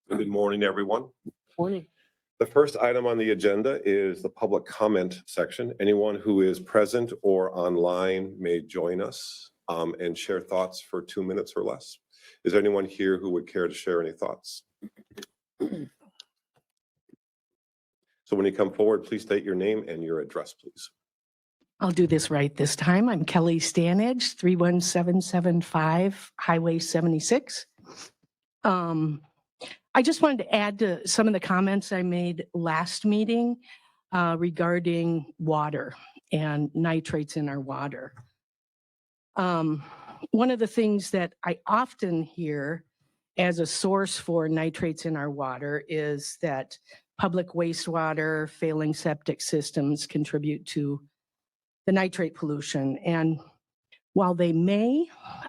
Good morning, everyone. Morning. The first item on the agenda is the public comment section. Anyone who is present or online may join us and share thoughts for 2 minutes or less. Is there anyone here who would care to share any thoughts? So when you come forward, please state your name and your address, please. I'll do this right this time. I'm Kelly Stanage, 31775 Highway 76. I just wanted to add to some of the comments I made last meeting regarding water and nitrates in our water. One of the things that I often hear as a source for nitrates in our water is that public wastewater, failing septic systems contribute to the nitrate pollution. And while they may,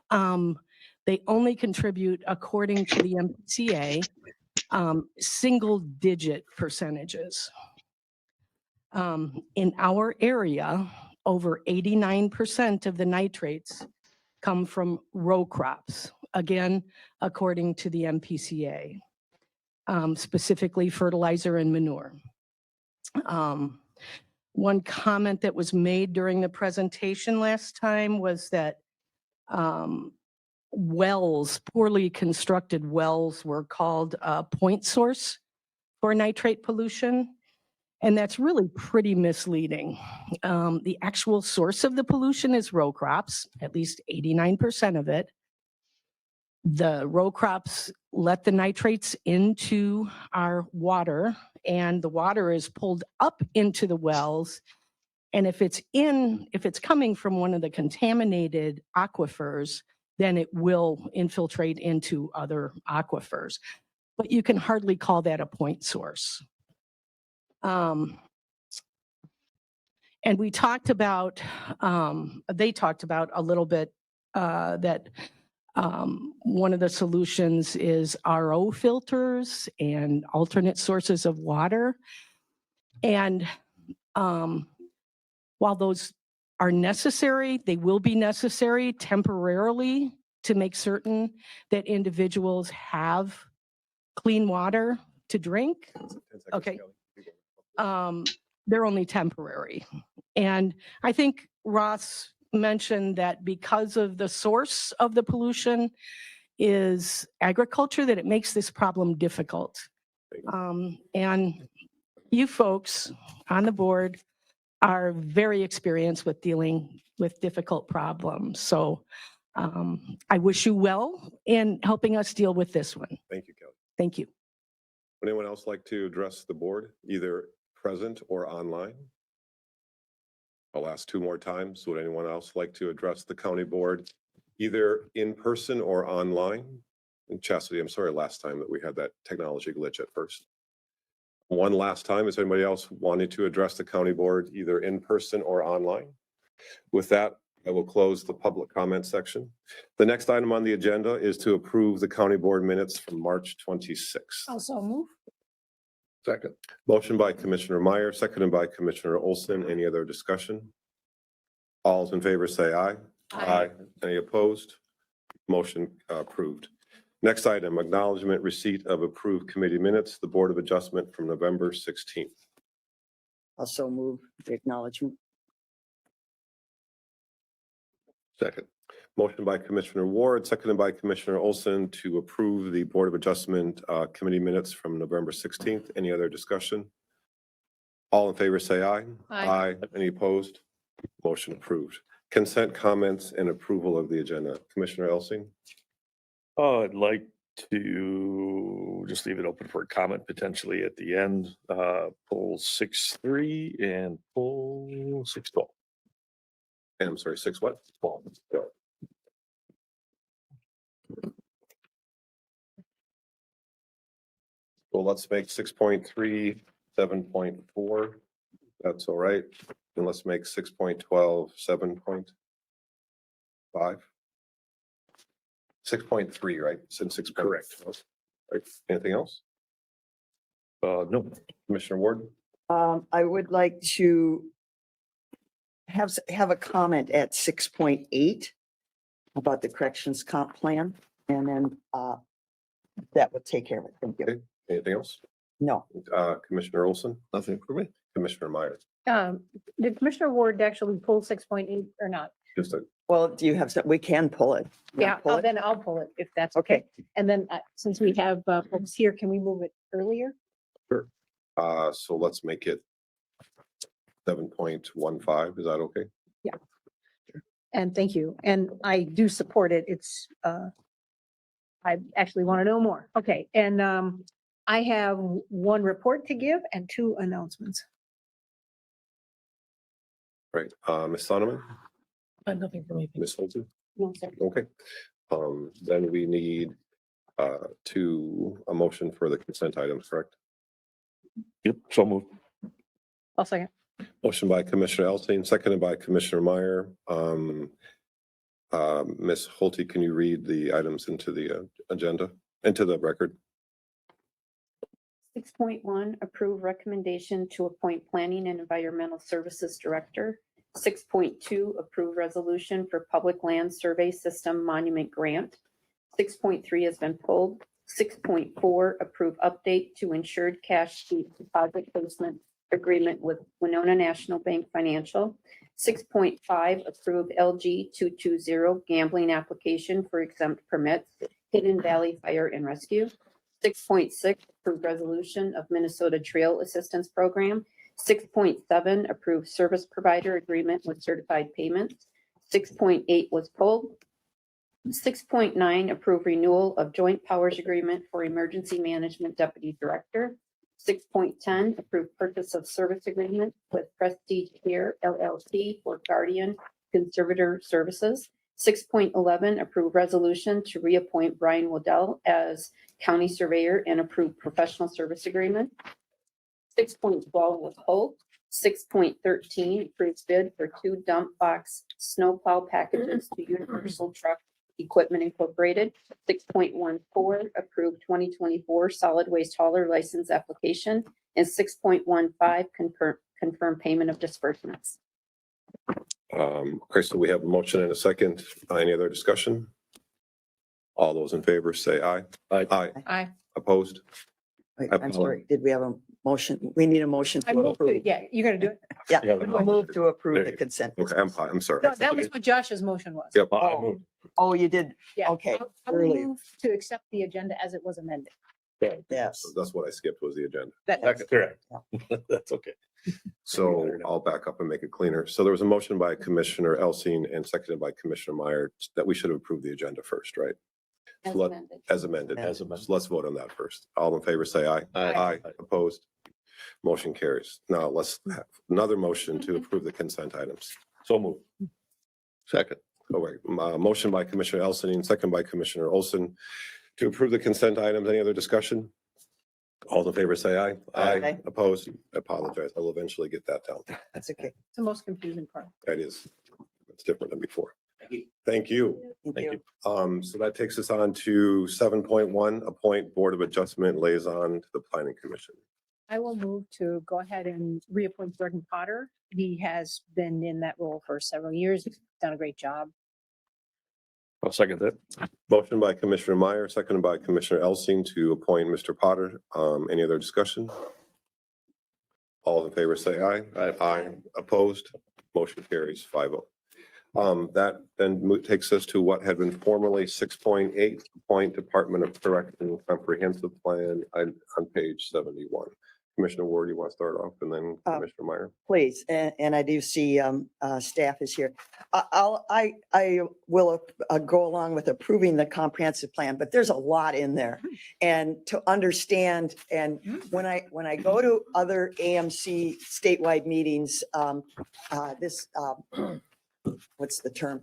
they only contribute, according to the MPCA, single-digit percentages. In our area, over 89% of the nitrates come from row crops, again, according to the MPCA, specifically fertilizer and manure. One comment that was made during the presentation last time was that wells, poorly constructed wells, were called a point source for nitrate pollution. And that's really pretty misleading. The actual source of the pollution is row crops, at least 89% of it. The row crops let the nitrates into our water, and the water is pulled up into the wells. And if it's coming from one of the contaminated aquifers, then it will infiltrate into other aquifers. But you can hardly call that a point source. And we talked about, they talked about a little bit that one of the solutions is RO filters and alternate sources of water. And while those are necessary, they will be necessary temporarily to make certain that individuals have clean water to drink. Okay. They're only temporary. And I think Ross mentioned that because of the source of the pollution is agriculture, that it makes this problem difficult. And you folks on the board are very experienced with dealing with difficult problems. So I wish you well in helping us deal with this one. Thank you, Kelly. Thank you. Would anyone else like to address the board, either present or online? I'll ask 2 more times. Would anyone else like to address the county board, either in person or online? And Chastity, I'm sorry last time that we had that technology glitch at first. One last time, is anybody else wanting to address the county board, either in person or online? With that, I will close the public comment section. The next item on the agenda is to approve the county board minutes from March 26th. Also move. Second. Motion by Commissioner Meyer, seconded by Commissioner Olson. Any other discussion? All in favor say aye. Aye. Any opposed? Motion approved. Next item, acknowledgement receipt of approved committee minutes, the Board of Adjustment from November 16th. Also move the acknowledgement. Second. Motion by Commissioner Ward, seconded by Commissioner Olson to approve the Board of Adjustment committee minutes from November 16th. Any other discussion? All in favor say aye. Aye. Any opposed? Motion approved. Consent comments and approval of the agenda. Commissioner Elsing? I'd like to just leave it open for a comment potentially at the end. Pull 6.3 and pull 6.12. And I'm sorry, 6 what? 12. Well, let's make 6.3 7.4. That's all right. And let's make 6.12 7.5. 6.3, right? Since 6. Correct. Right. Anything else? No. Commissioner Ward? I would like to have a comment at 6.8 about the corrections comp plan. And then that would take care of it. Thank you. Okay. Anything else? No, Commissioner Olson, Nothing for me. Commissioner Meyer, Did Commissioner Ward actually pull 6.8 or not? just a, well, do you have some, we can pull it. You wanna Yeah, pull it? then I'll pull it if that's okay. Okay, And then since we have folks here, can we move it earlier? so let's make it 7.15. Is that okay? And thank you. And I do support it. It's, I actually want to know more. Okay, and I have one report to give and 2 announcements. Right. Ms. Sonneman, Nothing for me. Ms. Holton? No, sir. Okay. Then we need a motion for the consent items, correct? Yep, so moved. I'll second. Motion by Commissioner Elting, seconded by Commissioner Meyer. Ms. Holte, can you read the items into the agenda, into the record? 6.1, approve recommendation to appoint Planning and Environmental Services Director. 6.2, approve resolution for Public Land Survey System Monument Grant. 6.3 has been pulled. 6.4, approve update to insured cash sweep deposit placement agreement with Winona National Bank Financial. 6.5, approve LG 220 gambling application for exempt permits, Hidden Valley Fire and Rescue. 6.6, approve resolution of Minnesota Trail Assistance Program. 6.7, approve service provider agreement with certified payments. 6.8 was pulled. 6.9, approve renewal of joint powers agreement for emergency management deputy director. 6.10, approve purchase of service agreement with Prestige Care LLC for guardian conservator services. 6.11, approve resolution to reappoint Brian Waddell as county surveyor and approve professional service agreement. 6.12 was pulled. 6.13, approves bid for 2 dump box snowplow packages to Universal Truck Equipment Incorporated. 6.14, approved 2024 solid waste hauler license application. And 6.15, confirm payment of disbursements. Okay, so we have a motion and a second. Any other discussion? All those in favor say aye. Aye. Aye. Aye. Opposed? wait, I'm sorry. Did we have a motion? We need a motion I to moved to, approve. yeah, you're gonna do it. Yeah, Yeah, we'll move to approve There the you go. consent. Okay, I'm sorry. No, that was what Josh's motion was. Yep. I moved. Oh, you did? Yeah. Okay, I will earlier. move to accept the agenda as it was amended. Yes. So that's what I skipped was the agenda. That, Correct. That's okay. So I'll back up and make it cleaner. So there was a motion by Commissioner Elsin and seconded by Commissioner Meyer that we should have approved the agenda first, right? As Let- amended. As amended. As amended. So let's vote on that first. All in favor, say aye. Aye. Opposed? Motion carries. Now let's have another motion to approve the consent items. So moved. Second. Oh, wait, motion by Commissioner Elsin and second by Commissioner Olson to approve the consent items. Any other discussion? All in favor, say aye. Aye. Opposed? I apologize. I will eventually get that down. That's okay. it's the most confusing part. That is, it's different than before. Thank you. Thank you. So that takes us on to 7.1, appoint Board of Adjustment liaison to the Planning Commission. I will move to go ahead and reappoint Jordan Potter. He has been in that role for several years, He's done a great job. I'll second that. Motion by Commissioner Meyer, seconded by Commissioner Elsin to appoint Mr. Potter. Any other discussion? All in favor, say aye. Aye. Opposed? Motion carries 5-0. That then takes us to what had been formerly 6.8, appoint Department of Correction Comprehensive Plan on page 71. Commissioner Ward, you want to start off and then Commissioner Meyer? Please, and I do see staff is here. I will go along with approving the comprehensive plan, but there's a lot in there. And to understand, and when I go to other AMC statewide meetings, what's the term?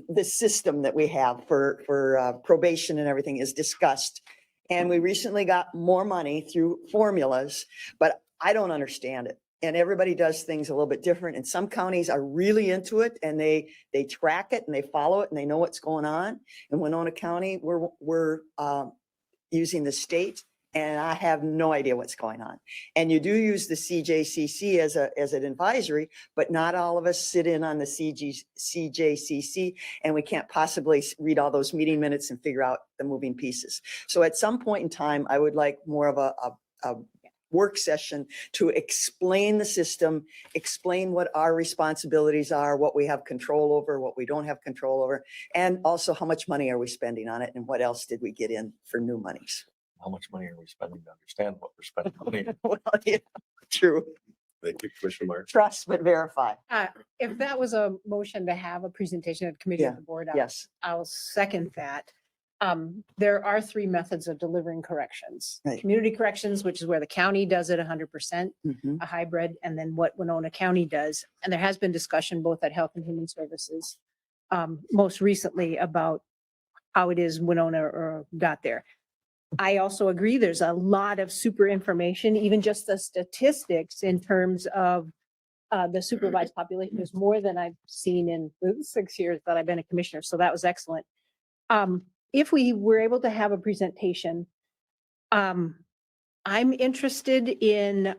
The system that we have for probation and everything is discussed. And we recently got more money through formulas, but I don't understand it. And everybody does things a little bit different. And some counties are really into it and they track it and they follow it and they know what's going on. In Winona County, we're using the state and I have no idea what's going on. And you do use the CJCC as an advisory, but not all of us sit in on the CJCC, and we can't possibly read all those meeting minutes and figure out the moving pieces. So at some point in time, I would like more of a work session to explain the system, explain what our responsibilities are, what we have control over, what we don't have control over, and also how much money are we spending on it, and what else did we get in for new monies. How much money are we spending to understand what we're spending money on? Well, yeah, true. Thank you, Commissioner Meyer. Trust but verify. If that was a motion to have a presentation at committee of Yeah, the board, Yes, I'll second that. There are three methods of delivering corrections. Right. Community corrections, which is where the county does it 100%, mhm, a hybrid, and then what Winona County does. And there has been discussion both at Health and Human Services, most recently about how it is Winona got there. I also agree, there's a lot of super information, even just the statistics in terms of the supervised population is more than I've seen in the 6 years that I've been a commissioner. So that was excellent. If we were able to have a presentation, I'm interested in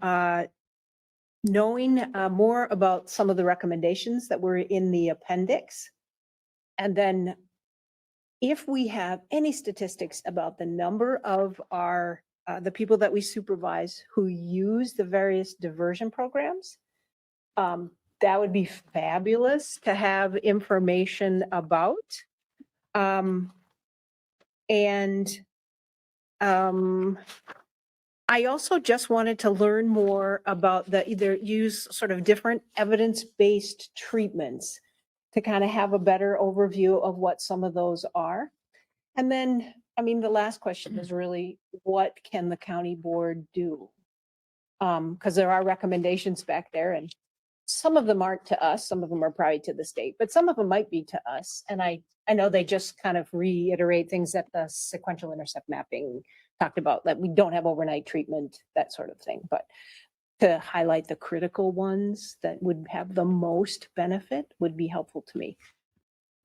knowing more about some of the recommendations that were in the appendix. And then if we have any statistics about the number of our, the people that we supervise who use the various diversion programs, that would be fabulous to have information about. I also just wanted to learn more about the either use sort of different evidence-based treatments to kind of have a better overview of what some of those are. And then, I mean, the last question is really, what can the county board do? Because there are recommendations back there, and some of them aren't to us, some of them are probably to the state, but some of them might be to us. And I know they just kind of reiterate things that the sequential intercept mapping talked about, that we don't have overnight treatment, that sort of thing. But to highlight the critical ones that would have the most benefit would be helpful to me.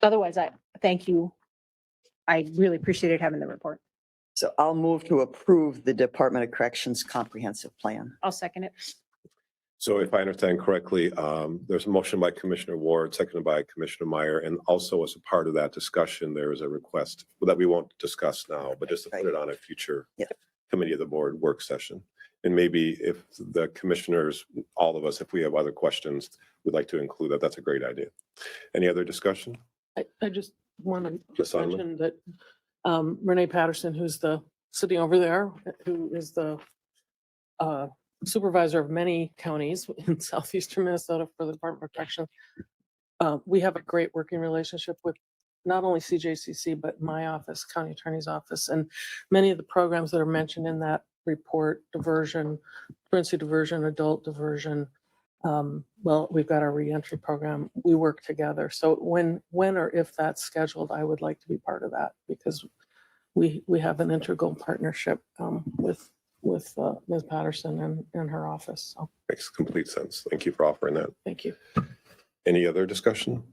Otherwise, I thank you. I really appreciated having the report. so I'll move to approve the Department of Corrections comprehensive plan. I'll second it. So if I understand correctly, there's a motion by Commissioner Ward, seconded by Commissioner Meyer, and also as a part of that discussion, there is a request that we won't discuss now, but just to put it on a future Yeah. committee of the board work session. And maybe if the commissioners, all of us, if we have other questions, would like to include that, that's a great idea. Any other discussion? I just want to Ms. Sonman? mention that Renee Patterson, who's sitting over there, who is the supervisor of many counties in southeastern Minnesota for the Department of Protection. We have a great working relationship with not only CJCC, but my office, County Attorney's Office, and many of the programs that are mentioned in that report, diversion, truancy diversion, adult diversion. Well, we've got our reentry program. We work together. So when or if that's scheduled, I would like to be part of that, because we have an integral partnership with Ms. Patterson and her office. So Makes complete sense. Thank you for offering that. thank you. Any other discussion?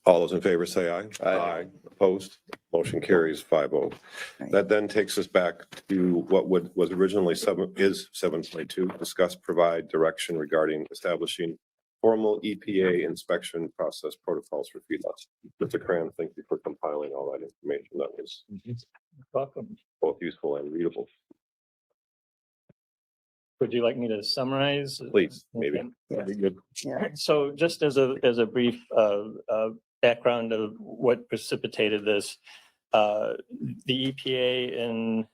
All those in favor say aye. Aye. Opposed? Motion carries 5-0. Right. That then takes us back to what was originally 7.2, discuss, provide direction regarding establishing formal EPA inspection process protocols for feedlots. Mr. Cran, thank you for compiling all that information. That was Welcome. both useful and readable. Would you like me to summarize? Please, maybe. Okay. That'd be good. Yeah, So just as a brief background of what precipitated this, the EPA in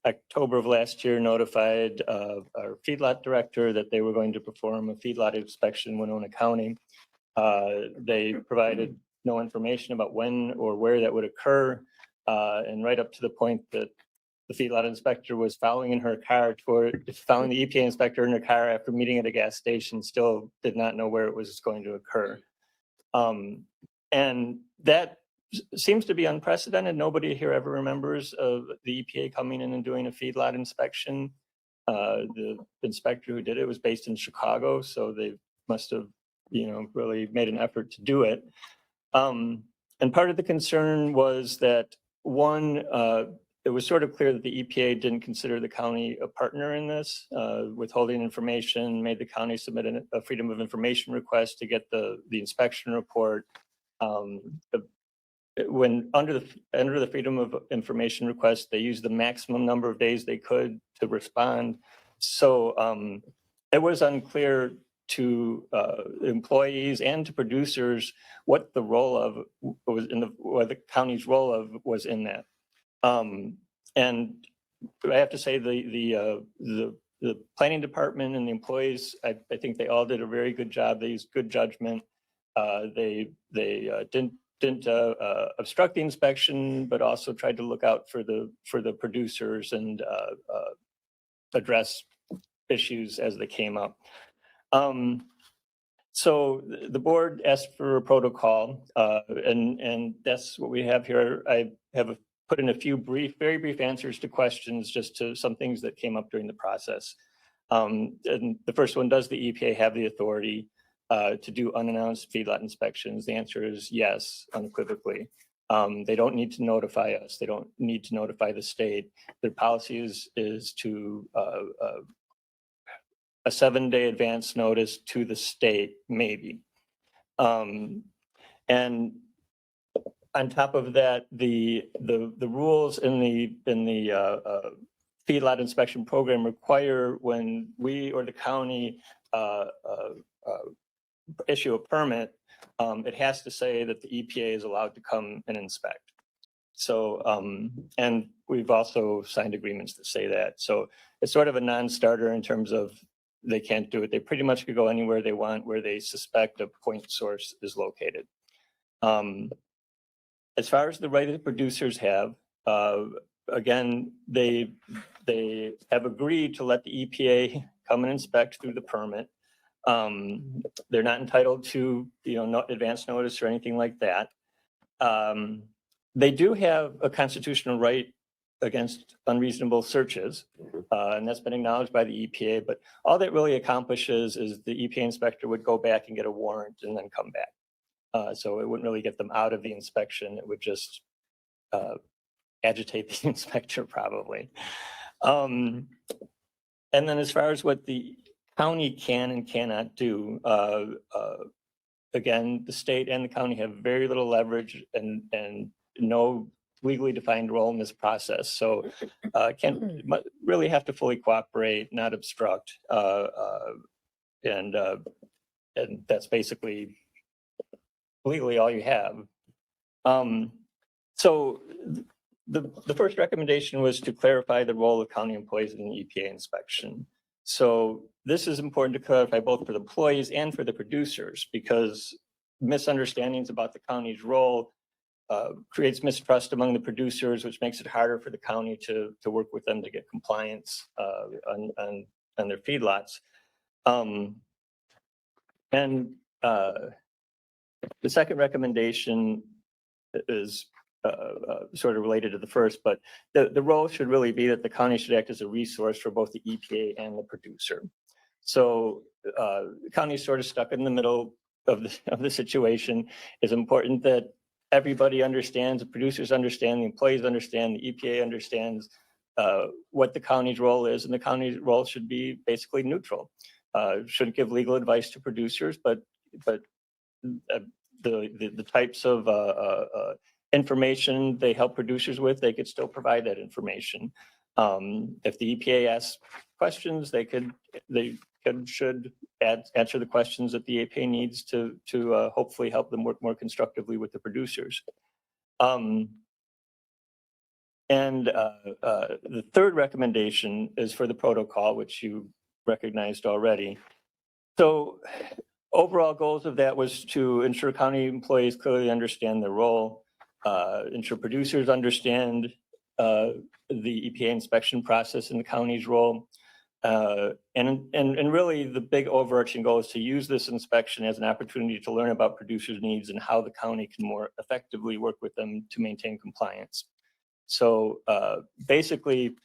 October of last year notified our feedlot director that they were going to perform a feedlot inspection in Winona County. They provided no information about when or where that would occur, and right up to the point that the feedlot inspector was following the EPA inspector in her car after meeting at a gas station, still did not know where it was going to occur. And that seems to be unprecedented. Nobody here ever remembers of the EPA coming in and doing a feedlot inspection. The inspector who did it was based in Chicago, so they must have, really made an effort to do it. And part of the concern was that one, it was sort of clear that the EPA didn't consider the county a partner in this, withholding information, made the county submit a Freedom of Information request to get the inspection report. When under the Freedom of Information request, they used the maximum number of days they could to respond. So it was unclear to employees and to producers what the role of was in what the county's role of was in that. And I have to say the planning department and the employees, I think they all did a very good job. They used good judgment. They didn't obstruct the inspection, but also tried to look out for the producers and address issues as they came up. So the board asked for a protocol, and that's what we have here. I have put in a few very brief answers to questions, just to some things that came up during the process. And the first one, does the EPA have the authority to do unannounced feedlot inspections? The answer is yes, unequivocally. They don't need to notify us. They don't need to notify the state. Their policy is to a 7-day advance notice to the state, maybe. And on top of that, the rules in the feedlot inspection program require, when we or the county issue a permit, it has to say that the EPA is allowed to come and inspect. So, and we've also signed agreements that say that. So it's sort of a non-starter in terms of they can't do it. They pretty much could go anywhere they want where they suspect a point source is located. As far as the right the producers have, again, they have agreed to let the EPA come and inspect through the permit. They're not entitled to, no advance notice or anything like that. They do have a constitutional right against unreasonable searches, and that's been acknowledged by the EPA. But all that really accomplishes is the EPA inspector would go back and get a warrant and then come back. So it wouldn't really get them out of the inspection. It would just agitate the inspector probably. And then as far as what the county can and cannot do, again, the state and the county have very little leverage and no legally defined role in this process. So can't really have to fully cooperate, not obstruct. And that's basically legally all you have. So the first recommendation was to clarify the role of county employees in the EPA inspection. So this is important to clarify both for the employees and for the producers, because misunderstandings about the county's role creates mistrust among the producers, which makes it harder for the county to work with them to get compliance on their feedlots. And the second recommendation is sort of related to the first, but the role should really be that the county should act as a resource for both the EPA and the producer. So the county is sort of stuck in the middle of the situation. It's important that everybody understands, the producers understand, the employees understand, the EPA understands what the county's role is, and the county's role should be basically neutral. Shouldn't give legal advice to producers, but the types of information they help producers with, they could still provide that information. If the EPA asks questions, they should answer the questions that the EPA needs to hopefully help them work more constructively with the producers. And the third recommendation is for the protocol, which you recognized already. So overall goals of that was to ensure county employees clearly understand their role, ensure producers understand the EPA inspection process and the county's role. And really the big overarching goal is to use this inspection as an opportunity to learn about producers' needs and how the county can more effectively work with them to maintain compliance. So basically,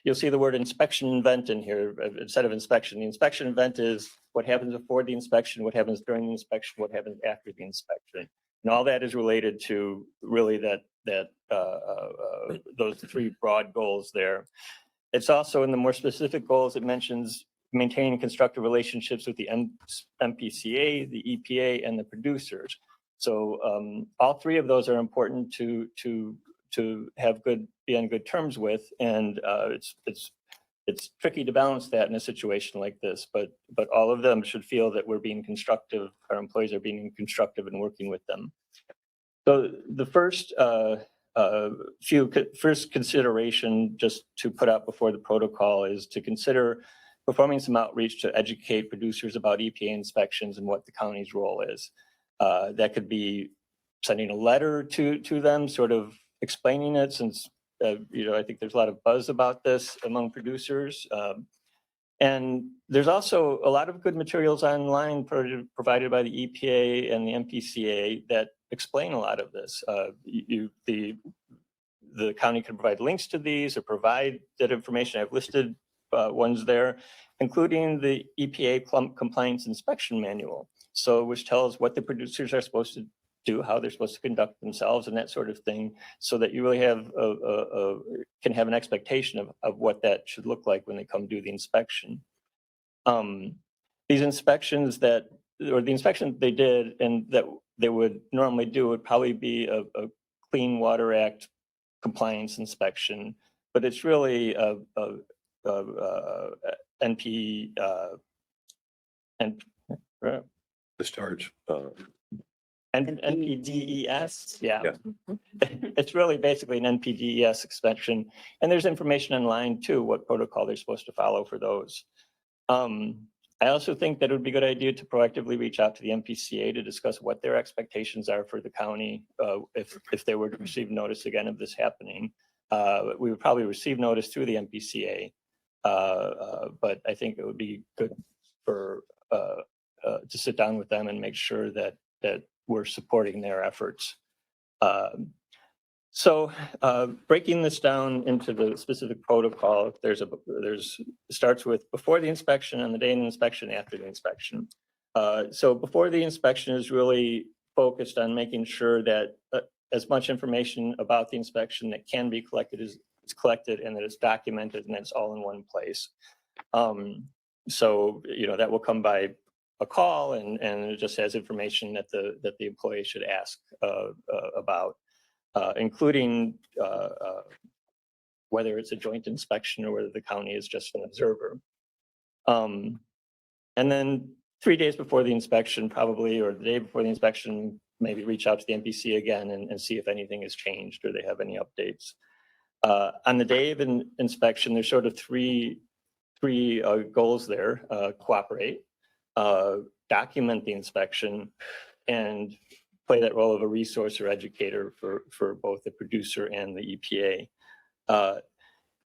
you'll see the word inspection event in here instead of inspection. The inspection event is what happens before the inspection, what happens during the inspection, what happens after the inspection. And all that is related to really those three broad goals there. It's also in the more specific goals, it mentions maintaining constructive relationships with the MPCA, the EPA, and the producers. So all three of those are important to have be on good terms with, and it's tricky to balance that in a situation like this. But all of them should feel that we're being constructive. Our employees are being constructive and working with them. So the first first consideration just to put out before the protocol is to consider performing some outreach to educate producers about EPA inspections and what the county's role is. That could be sending a letter to them, sort of explaining it, since I think there's a lot of buzz about this among producers. And there's also a lot of good materials online provided by the EPA and the MPCA that explain a lot of this. The county can provide links to these or provide that information. I've listed ones there, including the EPA compliance inspection manual. So which tells what the producers are supposed to do, how they're supposed to conduct themselves and that sort of thing, so that you really can have an expectation of what that should look like when they come do the inspection. These inspections the inspection they did and that they would normally do would probably be a Clean Water Act compliance inspection, but it's really a NP and Discharge. NPDES, yeah. Yeah. It's really basically an NPDES inspection, and there's information online too, what protocol they're supposed to follow for those. I also think that it would be a good idea to proactively reach out to the MPCA to discuss what their expectations are for the county if they were to receive notice again of this happening. We would probably receive notice through the MPCA, but I think it would be good for to sit down with them and make sure that we're supporting their efforts. So breaking this down into the specific protocol, starts with before the inspection, on the day of the inspection, after the inspection. So before the inspection is really focused on making sure that as much information about the inspection that can be collected is collected, and that it's documented and that it's all in one place. So that will come by a call, and it just has information that the employee should ask about. Including whether it's a joint inspection or whether the county is just an observer. And then 3 days before the inspection, probably, or the day before the inspection, maybe reach out to the MPC again and see if anything has changed or they have any updates. On the day of an inspection, there's sort of three goals there: cooperate, document the inspection, and play that role of a resource or educator for both the producer and the EPA.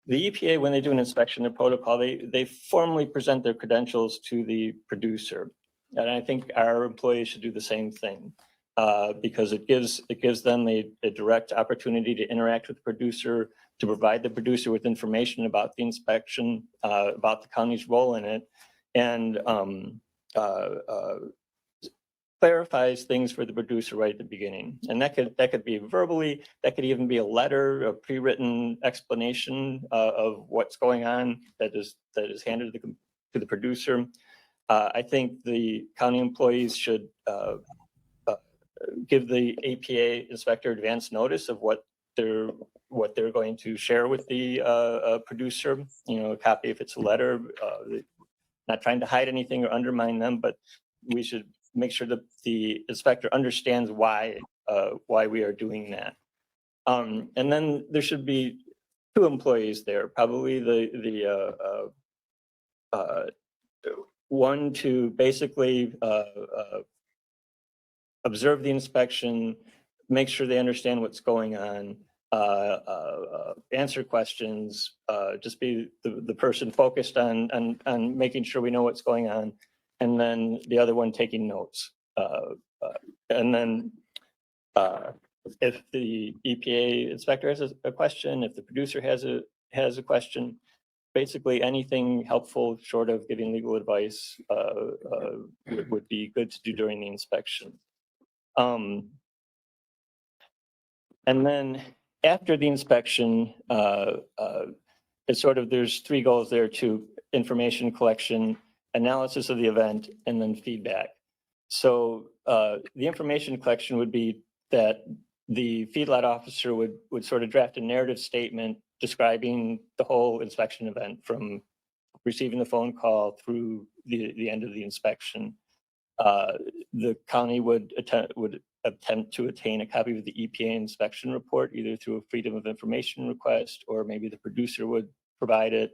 The EPA, when they do an inspection, their protocol, they formally present their credentials to the producer. And I think our employees should do the same thing because it gives them a direct opportunity to interact with the producer, to provide the producer with information about the inspection, about the county's role in it, and clarifies things for the producer right at the beginning. And that could be verbally, that could even be a letter, a pre-written explanation of what's going on that is handed to the producer. I think the county employees should give the APA inspector advance notice of what they're going to share with the producer, a copy if it's a letter, not trying to hide anything or undermine them, but we should make sure that the inspector understands why we are doing that. And then there should be 2 employees there, probably the one to basically observe the inspection, make sure they understand what's going on, answer questions, just be the person focused on making sure we know what's going on. And then the other one taking notes. And then if the EPA inspector has a question, if the producer has a question, basically anything helpful short of giving legal advice would be good to do during the inspection. And then after the inspection, it's sort of, there's three goals there too: information collection, analysis of the event, and then feedback. So the information collection would be that the feedlot officer would sort of draft a narrative statement describing the whole inspection event from receiving the phone call through the end of the inspection. The county would attempt to attain a copy of the EPA inspection report, either through a Freedom of Information request, or maybe the producer would provide it,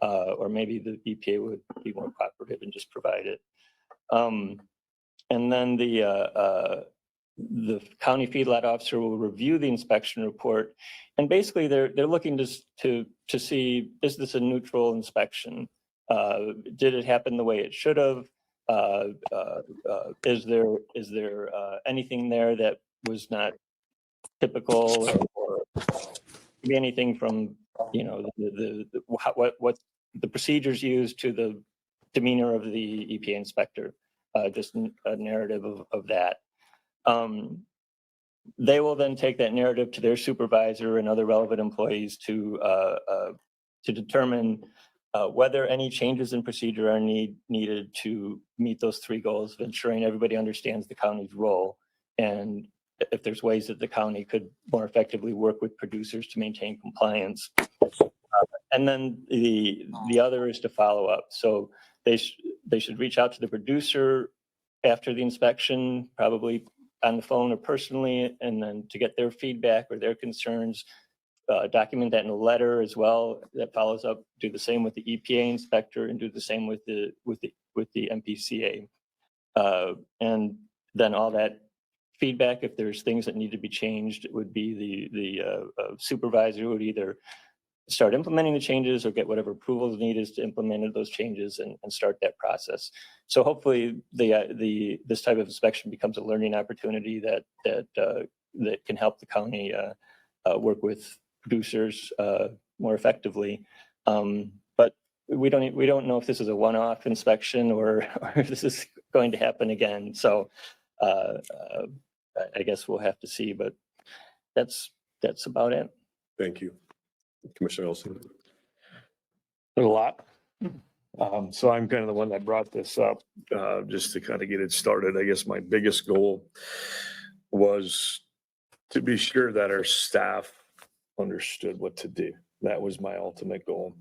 or maybe the EPA would be more cooperative and just provide it. And then the county feedlot officer will review the inspection report, and basically they're looking to see, is this a neutral inspection? Did it happen the way it should have? Is there anything there that was not typical, or maybe anything from, you know, what the procedures used to the demeanor of the EPA inspector? Just a narrative of that. They will then take that narrative to their supervisor and other relevant employees to determine whether any changes in procedure are needed to meet those three goals of ensuring everybody understands the county's role, and if there's ways that the county could more effectively work with producers to maintain compliance. And then the other is to follow up. So they should reach out to the producer after the inspection, probably on the phone or personally, and then to get their feedback or their concerns. Document that in a letter as well that follows up. Do the same with the EPA inspector, and do the same with the MPCA. And then all that feedback, if there's things that need to be changed, it would be the supervisor who would either start implementing the changes or get whatever approvals needed to implement those changes and start that process. So hopefully this type of inspection becomes a learning opportunity that can help the county work with producers more effectively. But we don't know if this is a one-off inspection or if this is going to happen again. So I guess we'll have to see, but that's about it. Thank you. Commissioner Olson. A lot. So I'm kind of the one that brought this up, just to kind of get it started. I guess my biggest goal was to be sure that our staff understood what to do. That was my ultimate goal,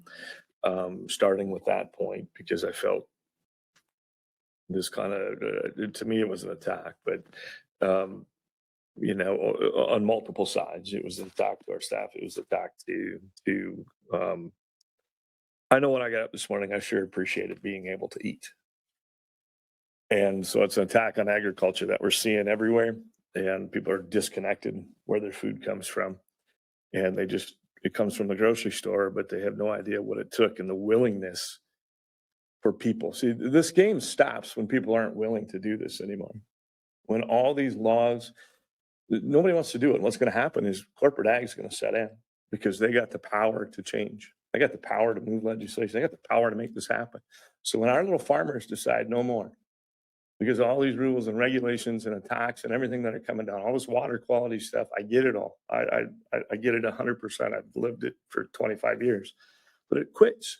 starting with that point, because I felt this kind of, to me, it was an attack, but you know, on multiple sides. It was an attack to our staff. It was an attack to I know when I got up this morning, I sure appreciated being able to eat. And so it's an attack on agriculture that we're seeing everywhere, and people are disconnected where their food comes from. And it comes from the grocery store, but they have no idea what it took and the willingness for people. See, this game stops when people aren't willing to do this anymore. When all these laws, nobody wants to do it. What's going to happen is corporate ag is going to set in, because they got the power to change. They got the power to move legislation. They got the power to make this happen. So when our little farmers decide no more, because of all these rules and regulations and attacks and everything that are coming down, all this water quality stuff, I get it all. I get it 100%. I've lived it for 25 years, but it quits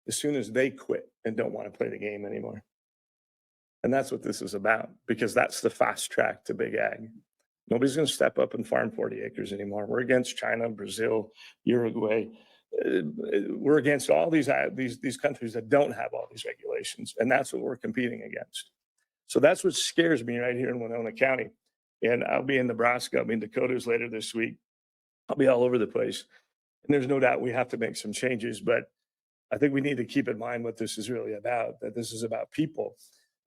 as soon as they quit and don't want to play the game anymore. And that's what this is about, because that's the fast track to big ag. Nobody's going to step up and farm 40 acres anymore. We're against China, Brazil, Uruguay. We're against all these countries that don't have all these regulations, and that's what we're competing against. So that's what scares me right here in Winona County. And I'll be in Nebraska, I'll be in Dakotas later this week. I'll be all over the place. And there's no doubt we have to make some changes, but I think we need to keep in mind what this is really about, that this is about people.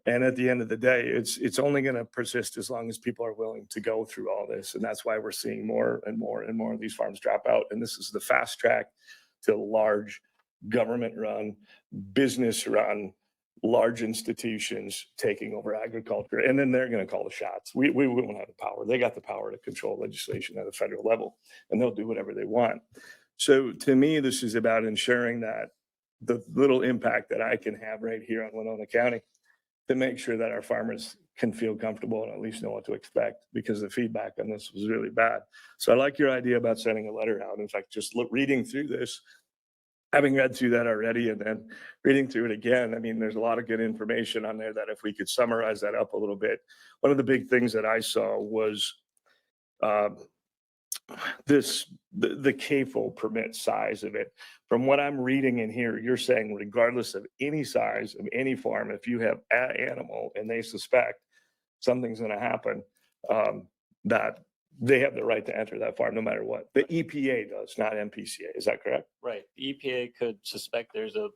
And at the end of the day, it's only going to persist as long as people are willing to go through all this. And that's why we're seeing more and more and more of these farms drop out. And this is the fast track to large government-run, business-run, large institutions taking over agriculture. And then they're going to call the shots. We won't have the power. They got the power to control legislation at a federal level, and they'll do whatever they want. So to me, this is about ensuring that the little impact that I can have right here on Winona County, to make sure that our farmers can feel comfortable and at least know what to expect, because the feedback on this was really bad. So I like your idea about sending a letter out. In fact, just reading through this, having read through that already and then reading through it again, I mean, there's a lot of good information on there that if we could summarize that up a little bit. One of the big things that I saw was the CAFO permit size of it. From what I'm reading in here, you're saying regardless of any size of any farm, if you have an animal and they suspect something's going to happen, that they have the right to enter that farm no matter what. The EPA does, not MPCA. Is that correct? Right. The EPA could suspect there's a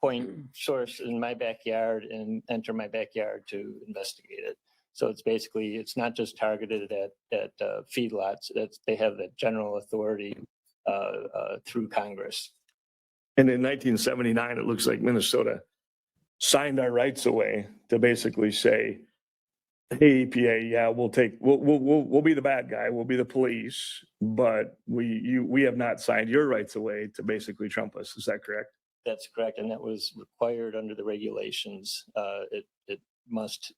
point source in my backyard and enter my backyard to investigate it. So it's basically, it's not just targeted at feedlots. They have that general authority through Congress. And in 1979, it looks like Minnesota signed our rights away to basically say, hey, EPA, yeah, we'll be the bad guy. We'll be the police, but we have not signed your rights away to basically trump us. Is that correct? That's correct. And that was required under the regulations. It must,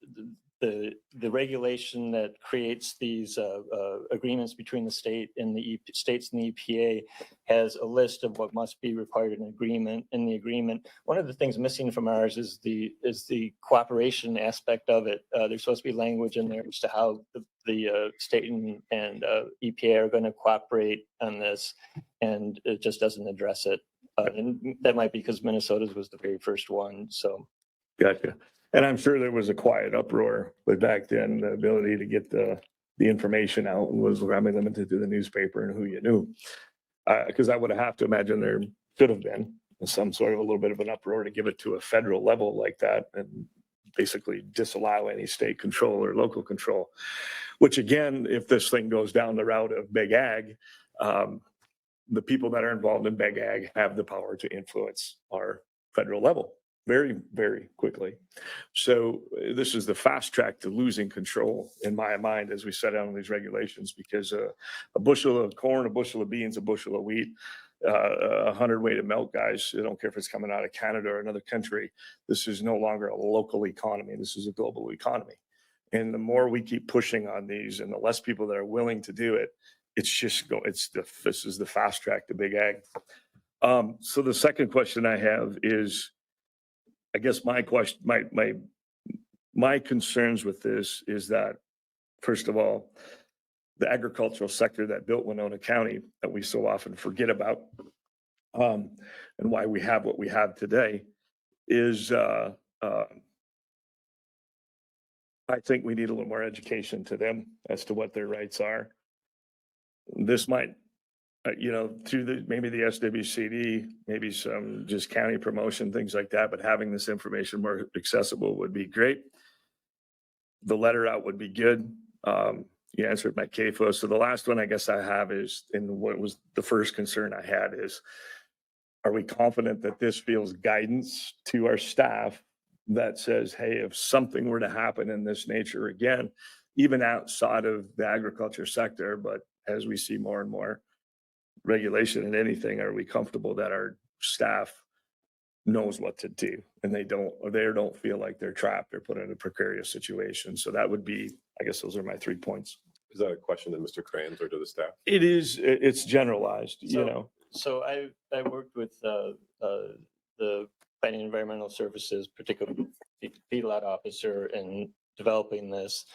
the regulation that creates these agreements between the state and the states and the EPA has a list of what must be required in agreement. In the agreement, one of the things missing from ours is the cooperation aspect of it. There's supposed to be language in there as to how the state and EPA are going to cooperate on this, and it just doesn't address it. And that might be because Minnesota's was the very first one. So, Gotcha. And I'm sure there was a quiet uproar, but back then the ability to get the information out was probably limited to the newspaper and who you knew. Because I would have to imagine there should have been some sort of a little bit of an uproar to give it to a federal level like that and basically disallow any state control or local control. Which again, if this thing goes down the route of big ag, the people that are involved in big ag have the power to influence our federal level very, very quickly. So this is the fast track to losing control in my mind as we set out on these regulations, because a bushel of corn, a bushel of beans, a bushel of wheat, 100 weight of milk, guys, I don't care if it's coming out of Canada or another country, this is no longer a local economy. This is a global economy. And the more we keep pushing on these and the less people that are willing to do it, this is the fast track to big ag. So the second question I have is, I guess my concerns with this is that, first of all, the agricultural sector that built Winona County that we so often forget about, and why we have what we have today is, I think we need a little more education to them as to what their rights are. This might, through maybe the SWCD, maybe some just county promotion, things like that, but having this information more accessible would be great. The letter out would be good. You answered my CAFO. So the last one I guess I have is, and what was the first concern I had is, are we confident that this feels guidance to our staff that says, hey, if something were to happen in this nature again, even outside of the agriculture sector, but as we see more and more regulation in anything, are we comfortable that our staff knows what to do and they don't feel like they're trapped or put in a precarious situation? So that would be, I guess those are my 3 points. Is that a question to Mr. Kranz or to the staff? It's generalized, So I worked with the Planning and Environmental Services, particularly the feedlot officer, in developing this.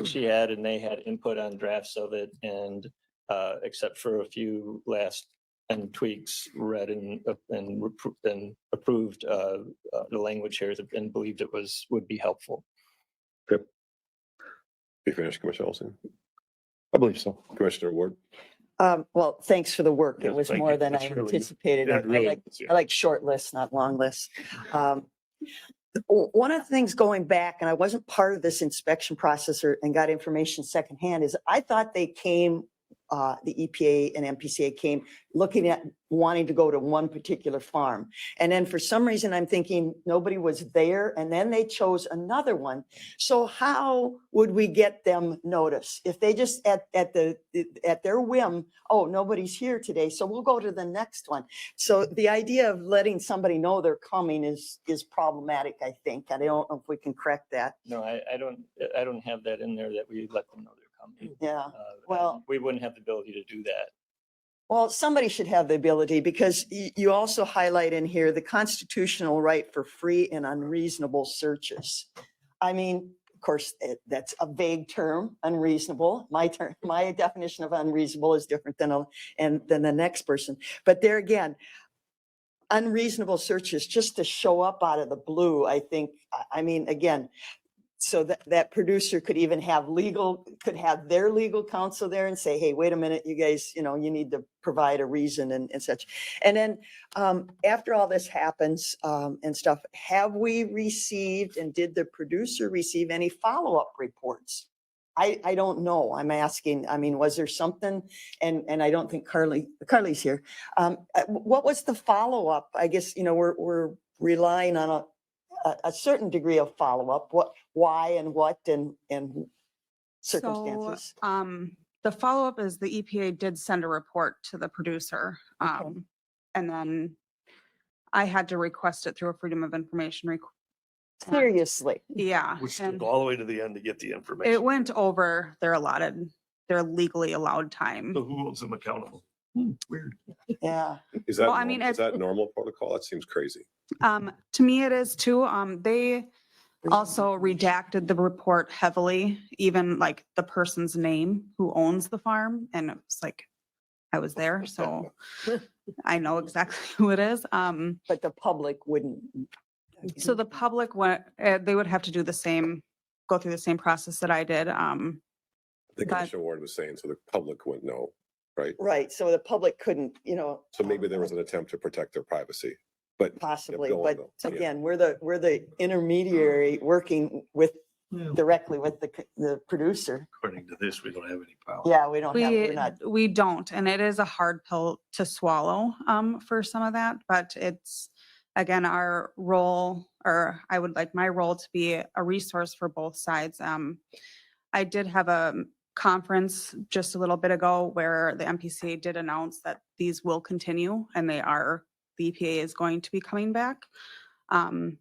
She had and they had input on drafts of it, and except for a few last and tweaks, read and approved the language here and believed it would be helpful. Yep. You finished, Commissioner Olson? I believe so. Commissioner Ward? Well, thanks for the work. Yeah, It was thank more you. than I That's really- anticipated. yeah, I really like, is, yeah. I like short lists, not long lists. One of the things going back, and I wasn't part of this inspection process and got information secondhand, is I thought they came the EPA and MPCA came looking at wanting to go to one particular farm. And then for some reason, I'm thinking nobody was there, and then they chose another one. So how would we get them notice? If they just at their whim, oh, nobody's here today, so we'll go to the next one. So the idea of letting somebody know they're coming is problematic, I think. I don't know if we can correct that. No, I don't have that in there that we let them know they're coming. Yeah. Well- We wouldn't have the ability to do that. Well, somebody should have the ability, because you also highlight in here the constitutional right for free and unreasonable searches. I mean, of course, that's a vague term, unreasonable. My definition of unreasonable is different than the next person. But there again, unreasonable searches just to show up out of the blue, I think, I mean, again, so that producer could even have their legal counsel there and say, hey, wait a minute, you guys, you need to provide a reason and such. And then after all this happens and stuff, have we received, and did the producer receive any follow-up reports? I don't know. I'm asking, I mean, was there something? And I don't think Carly's here. What was the follow-up? I guess, we're relying on a certain degree of follow-up, why and what and circumstances. So, the follow-up is the EPA did send a report to the producer. Okay. And then I had to request it through a Freedom of Information request. Seriously. Yeah. We and skipped all the way to the end to get the information. it went over their legally allowed time. So who holds them accountable? Weird. Yeah. Is that, Well, I mean, is it's- that normal protocol? That seems crazy. To me, it is too. They also redacted the report heavily, even like the person's name who owns the farm. And it's like, I was there, so I know exactly who it is. But the public wouldn't. So the public, they would have to do go through the same process that I did. The But- commission award was saying, so the public wouldn't know, right? Right. So the public couldn't, So maybe there was an attempt to protect their privacy, but possibly, go on, but though. Yeah. again, we're the intermediary working directly with the producer. According to this, we don't have any power. Yeah, we're not. We don't, and it is a hard pill to swallow for some of that, but it's, again, our role, or I would like my role to be a resource for both sides. I did have a conference just a little bit ago where the MPCA did announce that these will continue, and the EPA is going to be coming back. And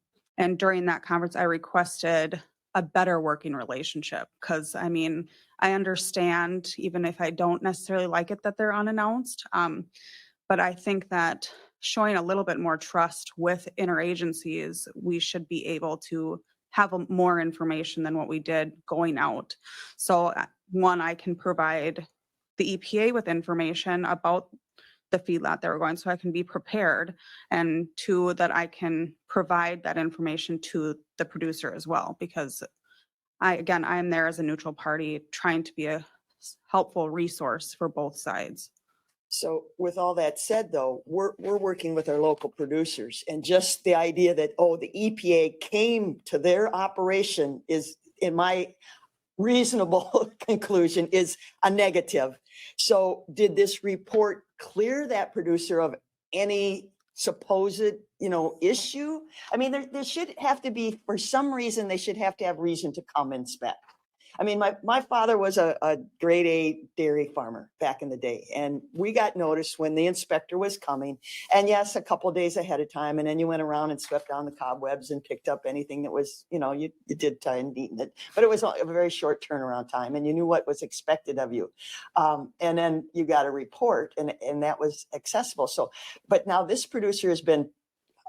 during that conference, I requested a better working relationship, because I mean, I understand, even if I don't necessarily like it, that they're unannounced. But I think that showing a little bit more trust with interagencies, we should be able to have more information than what we did going out. So one, I can provide the EPA with information about the feedlot that we're going, so I can be prepared. And two, that I can provide that information to the producer as well, because I am there as a neutral party trying to be a helpful resource for both sides. So with all that said, though, we're working with our local producers, and just the idea that, oh, the EPA came to their operation is, in my reasonable conclusion, is a negative. So did this report clear that producer of any supposed, issue? I mean, there should have to be, for some reason, they should have to have reason to come inspect. I mean, my father was a grade A dairy farmer back in the day, and we got notice when the inspector was coming. And yes, a couple of days ahead of time, and then you went around and swept down the cobwebs and picked up anything that was, you did tie and eaten it. But it was a very short turnaround time, and you knew what was expected of you. And then you got a report, and that was accessible. So, but now this producer has been,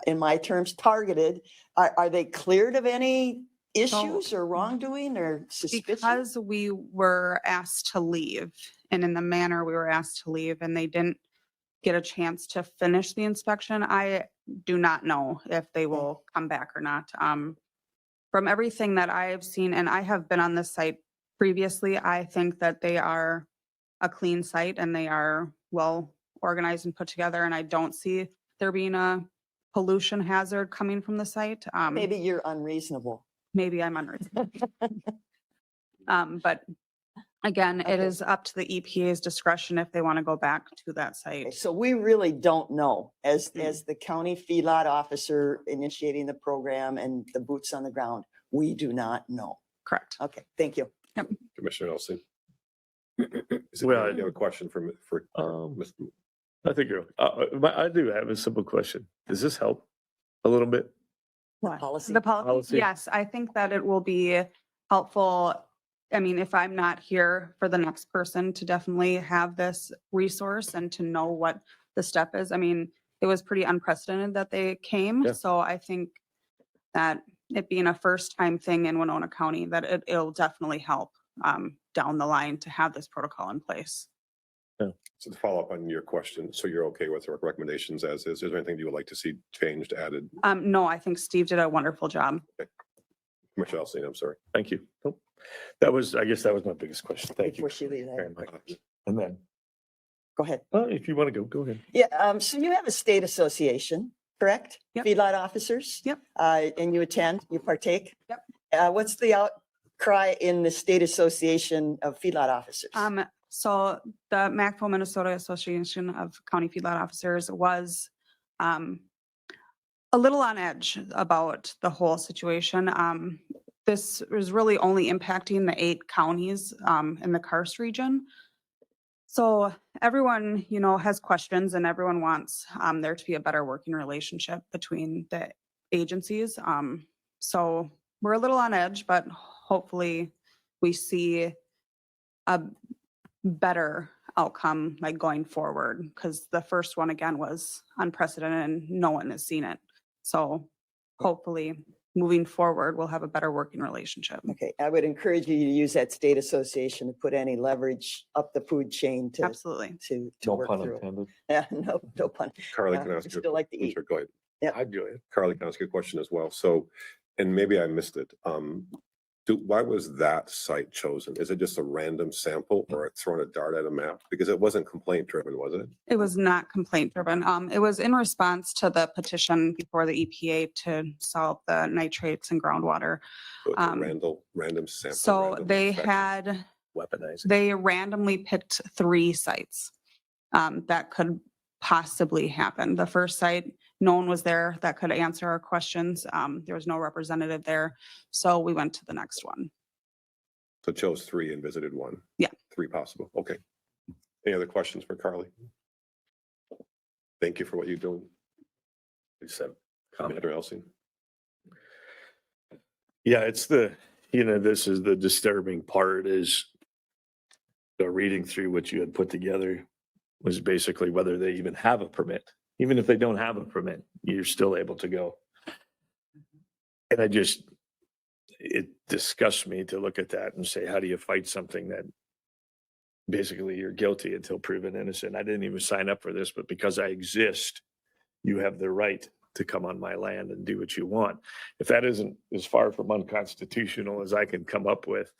in my terms, targeted. Are they cleared of any issues or wrongdoing or suspicion? Because we were asked to leave, and in the manner we were asked to leave, and they didn't get a chance to finish the inspection, I do not know if they will come back or not. From everything that I have seen, and I have been on this site previously, I think that they are a clean site and they are well organized and put together, and I don't see there being a pollution hazard coming from the site. Maybe you're unreasonable. Maybe I'm unreasonable. But Again, it Okay. is up to the EPA's discretion if they want to go back to that Okay, site. so we really don't know, as the county feedlot officer initiating the program and the boots on the ground, we do not know. Correct. Okay, thank you. Commissioner Nelson. Well, You have a question for Um, Mr. I think you're, I do have a simple question. Does this help a little bit? Policy. The policy, Policy. yes, I think that it will be helpful. I mean, if I'm not here for the next person to definitely have this resource and to know what the step is. I mean, it was pretty unprecedented that they came. Yeah. So I think that it being a first time thing in Winona County, that it'll definitely help down the line to have this protocol in place. So to follow up on your question, so you're okay with our recommendations as is? Is there anything you would like to see changed, added? No, I think Steve did a wonderful job. Commissioner Alcina, I'm sorry. Thank you. Nope. That was, I guess that was my biggest question. Thank you. Before she leaves, very much. And then, go ahead. well, if you want to go ahead. Yeah, so you have a state association, correct? Yep. Feedlot officers? Yep. And you attend, you partake? Yep. What's the outcry in the state association of feedlot officers? So the MACFO Minnesota Association of County Feedlot Officers was a little on edge about the whole situation. This was really only impacting the 8 counties in the Karst region. So everyone, you know, has questions and everyone wants there to be a better working relationship between the agencies. So we're a little on edge, but hopefully we see a better outcome like going forward, because the first one again was unprecedented and no one has seen it. So hopefully moving forward, we'll have a better working relationship. Okay, I would encourage you to use that state association to put any leverage up the food chain to Absolutely. to No work pun through. intended. Yeah, no pun. Carly, Yeah, can I ask we you? still like to I'm eat. sorry, go ahead. I'd go ahead. Carly, can I ask you a question as well? So, and maybe I missed it. Why was that site chosen? Is it just a random sample or throwing a dart at a map? Because it wasn't complaint driven, was it? It was not complaint driven. It was in response to the petition before the EPA to solve the nitrates in groundwater. So it's a Um, random sample. So random they inspection. had, Weaponizing. they randomly picked 3 sites that could possibly happen. The first site, no one was there that could answer our questions. There was no representative there. So we went to the next one. So chose 3 and visited 1. Yeah. 3 possible. Okay. Any other questions for Carly? Thank you for what you're doing. You said. Commander Elsing. Yeah, it's the, this is the disturbing part is reading through what you had put together was basically whether they even have a permit. Even if they don't have a permit, you're still able to go. And it disgusts me to look at that and say, how do you fight something that basically you're guilty until proven innocent? I didn't even sign up for this, but because I exist, you have the right to come on my land and do what you want. If that isn't as far from unconstitutional as I can come up with,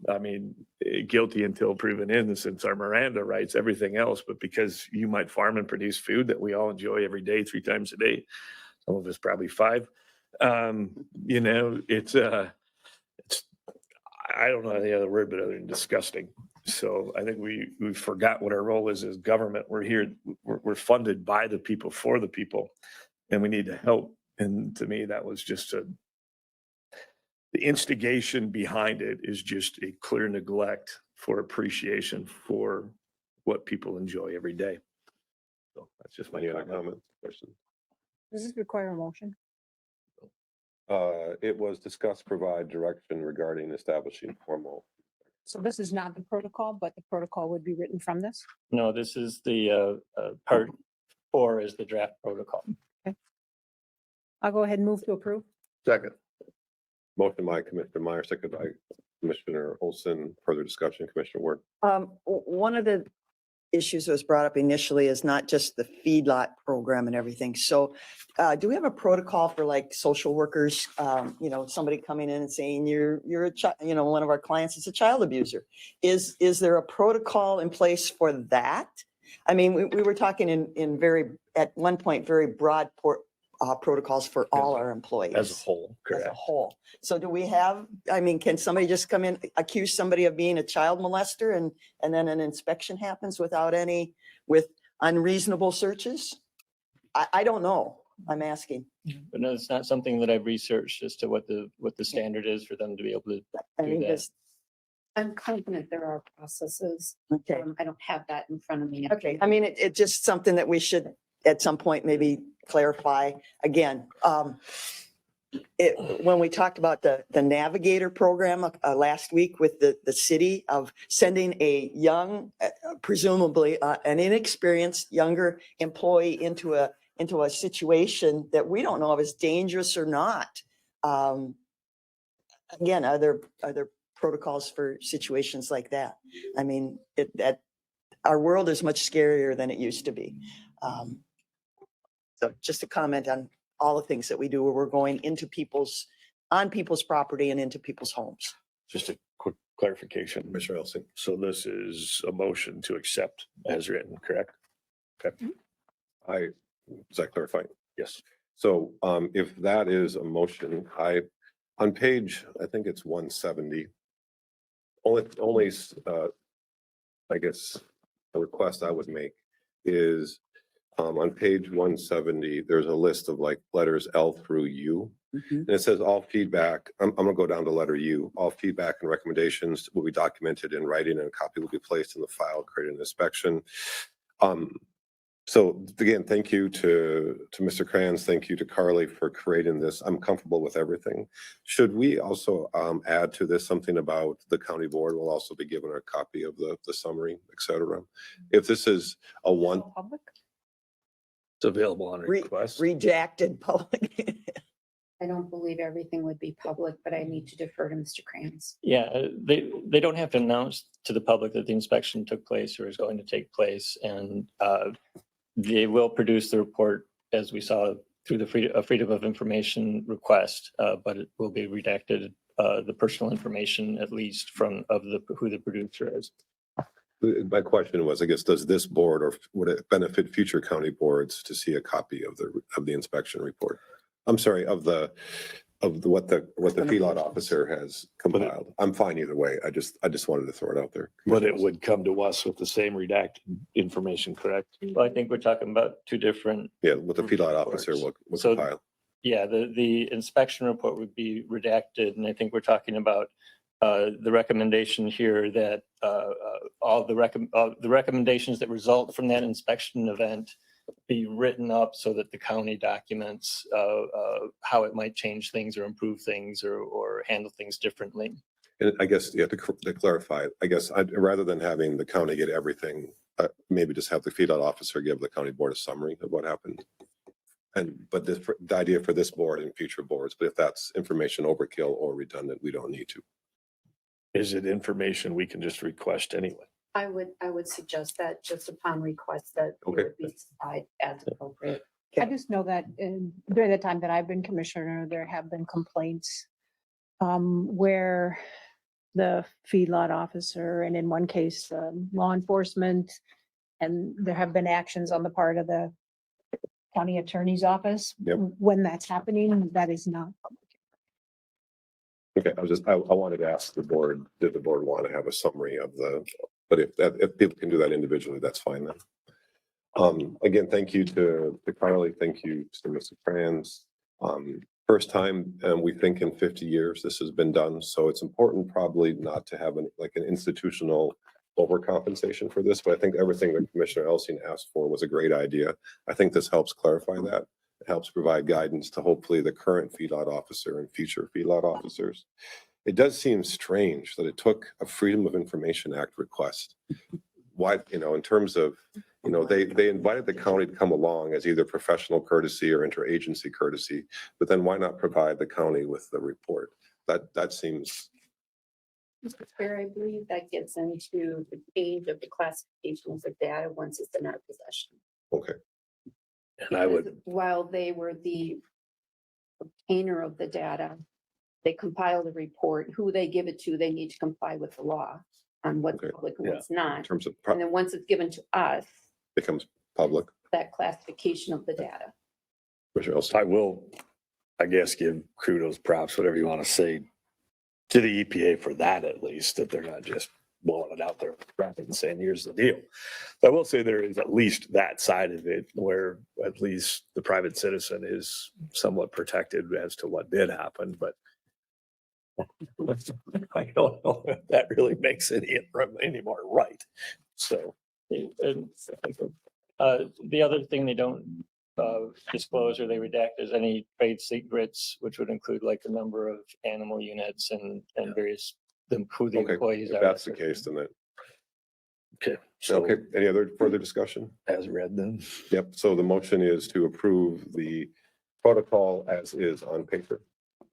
I mean, guilty until proven innocent are Miranda rights, everything else, but because you might farm and produce food that we all enjoy every day, 3 times a day, some of us probably 5, it's I don't know any other word but other than disgusting. So I think we forgot what our role is as government. We're here, we're funded by the people, for the people, and we need to help. And to me, that was just the instigation behind it is just a clear neglect for appreciation for what people enjoy every day. So that's just my Any other comment. comments, questions? Does this require a motion? It was discussed, provide direction regarding establishing formal. So this is not the protocol, but the protocol would be written from this? No, this is the part 4 is the draft protocol. I'll go ahead and move to approve. Second. Motion by Commissioner Meyer, second by Commissioner Olson. Further discussion, Commissioner Ward. One of the issues that was brought up initially is not just the feedlot program and everything. So do we have a protocol for like social workers, somebody coming in and saying you're a child, one of our clients is a child abuser. Is there a protocol in place for that? I mean, we were talking in at one point, very broad protocols for all our employees. As a whole, As a correct. whole. So do we have, I mean, can somebody just come in, accuse somebody of being a child molester and then an inspection happens with unreasonable searches? I don't know. I'm asking. But no, it's not something that I've researched as to what the standard is for them to be able to I do mean, that. this, I'm confident there are processes. okay. I don't have that in front of me. Okay, I mean, it's just something that we should at some point maybe clarify again. When we talked about the Navigator program last week with the city of sending a young, presumably an inexperienced younger employee into a situation that we don't know if is dangerous or not. Again, are there protocols for situations like that? I mean, our world is much scarier than it used to be. So just a comment on all the things that we do where we're going on people's property and into people's homes. Just a quick clarification. Commissioner Elsie. So this is a motion to accept as written, correct? Okay, Does that clarify? yes. So if that is a motion, on page, I think it's 170. Only I guess a request I would make is on page 170, there's a list of like letters L through U. And it says all feedback, I'm gonna go down to letter U. All feedback and recommendations will be documented in writing and a copy will be placed in the file, created an inspection. So again, thank you to Mr. Kranz, thank you to Carly for creating this. I'm comfortable with everything. Should we also add to this something about the county board will also be given a copy of the summary, et cetera? If this is a one, Public? It's available on request. Redacted public. I don't believe everything would be public, but I need to defer to Mr. Kranz. Yeah, they don't have to announce to the public that the inspection took place or is going to take place. And they will produce the report, as we saw, through the Freedom of Information request, but it will be redacted, the personal information, at least who the producer is. my question was, I guess, does this board or would it benefit future county boards to see a copy of the inspection report? I'm sorry, of what the feedlot officer has compiled. I'm fine either way. I just wanted to throw it out there. But it would come to us with the same redacted information, correct? Well, I think we're talking about two different. Yeah, what the feedlot officer will So- compile. Yeah, the inspection report would be redacted, and I think we're talking about the recommendation here that all the recommendations that result from that inspection event be written up so that the county documents how it might change things or improve things or handle things differently. And I guess, yeah, to clarify, I guess rather than having the county get everything, maybe just have the feedlot officer give the county board a summary of what happened. But the idea for this board and future boards, but if that's information overkill or redundant, we don't need to. Is it information we can just request anyway? I would suggest that just upon request that it Okay. would be supplied as appropriate. I just know that during the time that I've been commissioner, there have been complaints where the feedlot officer and in one case, law enforcement, and there have been actions on the part of the county attorney's office. Yep. When that's happening, that is not public. Okay, I wanted to ask the board, did the board want to have a summary of but if people can do that individually, that's fine then. Again, thank you to Carly, thank you to Mr. Kranz. First time, we think in 50 years this has been done, so it's important probably not to have an institutional overcompensation for this, but I think everything that Commissioner Elsing asked for was a great idea. I think this helps clarify that. It helps provide guidance to hopefully the current feedlot officer and future feedlot officers. It does seem strange that it took a Freedom of Information Act request. Why, in terms of, they invited the county to come along as either professional courtesy or interagency courtesy, but then why not provide the county with the report? That seems. Mr. Chair, I believe that gets into the age of the classification of the data once it's in our possession. Okay. And I would, Because while they were the obtainer of the data, they compile the report, who they give it to, they need to comply with the law on what's Okay, public and yeah. what's In not. terms of And then once it's given to us, becomes public. that classification of the data. Commissioner Olson. So I will, I guess, give kudos, props, whatever you want to say, to the EPA for that at least, that they're not just blowing it out there rapid and saying, here's the deal. I will say there is at least that side of it where at least the private citizen is somewhat protected as to what did happen, but I don't know if that really makes any more right. So, And the other thing they don't disclose or they redact is any trade secrets, which would include like the number of animal units and various, who the Okay, employees if are. that's the case, then that, okay, so okay, any other further discussion? as read then. Yep, so the motion is to approve the protocol as is on paper.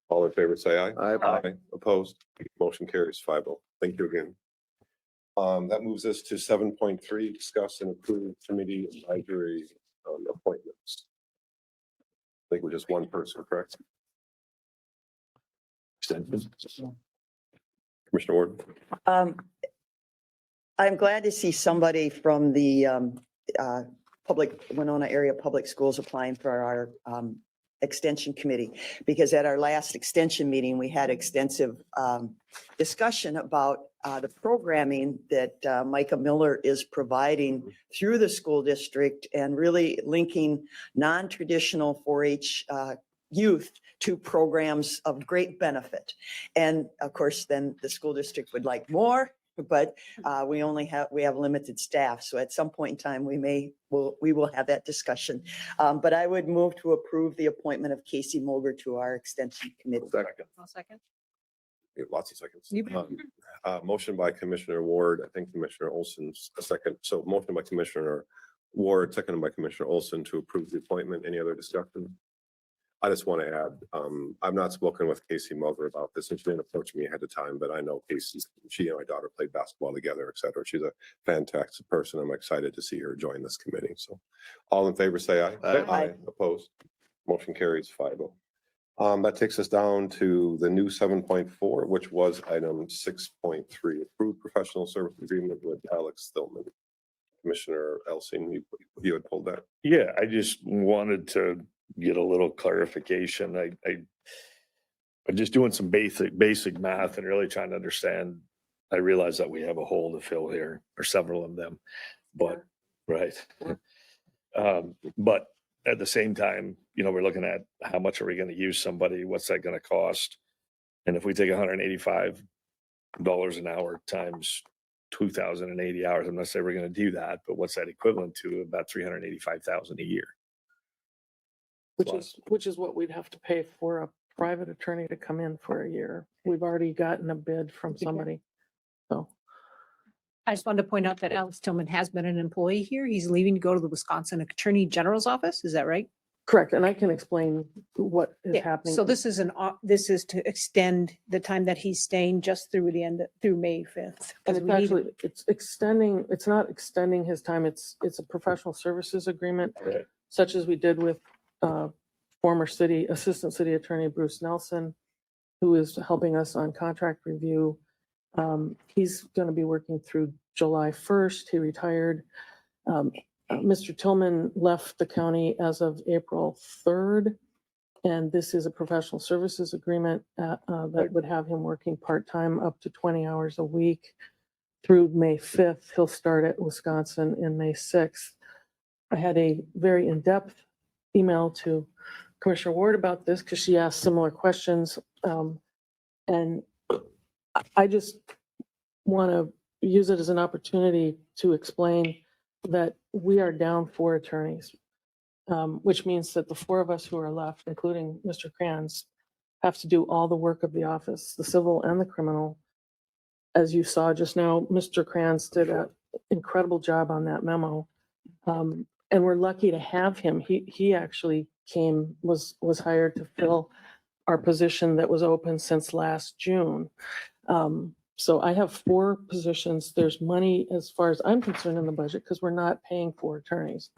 All in favor, say aye. Aye. Opposed? Motion carries 5-0. Thank you again. That moves us to 7.3, discuss and approve committee advisory appointments. I think we're just one person, correct? Commissioner Ward? I'm glad to see somebody from the Winona Area Public Schools applying for our Extension Committee, because at our last extension meeting, we had extensive discussion about the programming that Micah Miller is providing through the school district and really linking non-traditional 4-H youth to programs of great benefit. And of course, then the school district would like more, but we have limited staff. So at some point in time, we will have that discussion. But I would move to approve the appointment of Casey Mulger to our extension committee. I'll second. We have lots of seconds. You bet. Motion by Commissioner Ward, I think Commissioner Olson's a second. So motion by Commissioner Ward, seconded by Commissioner Olson to approve the appointment. Any other discussion? I just want to add, I've not spoken with Casey Mulger about this, and she didn't approach me ahead of time, but I know Casey, she and my daughter played basketball together, et cetera. She's a fantastic person. I'm excited to see her join this committee. So all in favor, say aye. Aye. Opposed? Motion carries 5-0. That takes us down to the new 7.4, which was item 6.3, approved professional service agreement with Alex Stillman. Commissioner Elsing, you had pulled that. Yeah, I just wanted to get a little clarification. I'm just doing some basic math and really trying to understand. I realize that we have a hole to fill here, or several of them, but, right. But at the same time, we're looking at how much are we going to use somebody? What's that going to cost? And if we take $185 an hour times 2,080 hours, I'm not saying we're going to do that, but what's that equivalent to? About $385,000 a year. Which is what we'd have to pay for a private attorney to come in for a year. We've already gotten a bid from somebody. So I just wanted to point out that Alex Tillman has been an employee here. He's leaving to go to the Wisconsin Attorney General's office. Is that right? correct, and I can explain what is Yeah, happening. so this is this is to extend the time that he's staying just through the end, through May 5th. And it's actually, it's extending, it's not extending his time, it's a professional services agreement, Right. such as we did with former Assistant City Attorney Bruce Nelson, who is helping us on contract review. He's going to be working through July 1st. He retired. Mr. Tillman left the county as of April 3rd. And this is a professional services agreement that would have him working part-time up to 20 hours a week through May 5th. He'll start at Wisconsin in May 6th. I had a very in-depth email to Commissioner Ward about this because she asked similar questions. And I just want to use it as an opportunity to explain that we are down 4 attorneys, which means that the 4 of us who are left, including Mr. Kranz, have to do all the work of the office, the civil and the criminal. As you saw just now, Mr. Kranz did an incredible job on that memo. And we're lucky to have him. He actually was hired to fill our position that was open since last June. So I have 4 positions. There's money, as far as I'm concerned, in the budget because we're not paying 4 attorneys.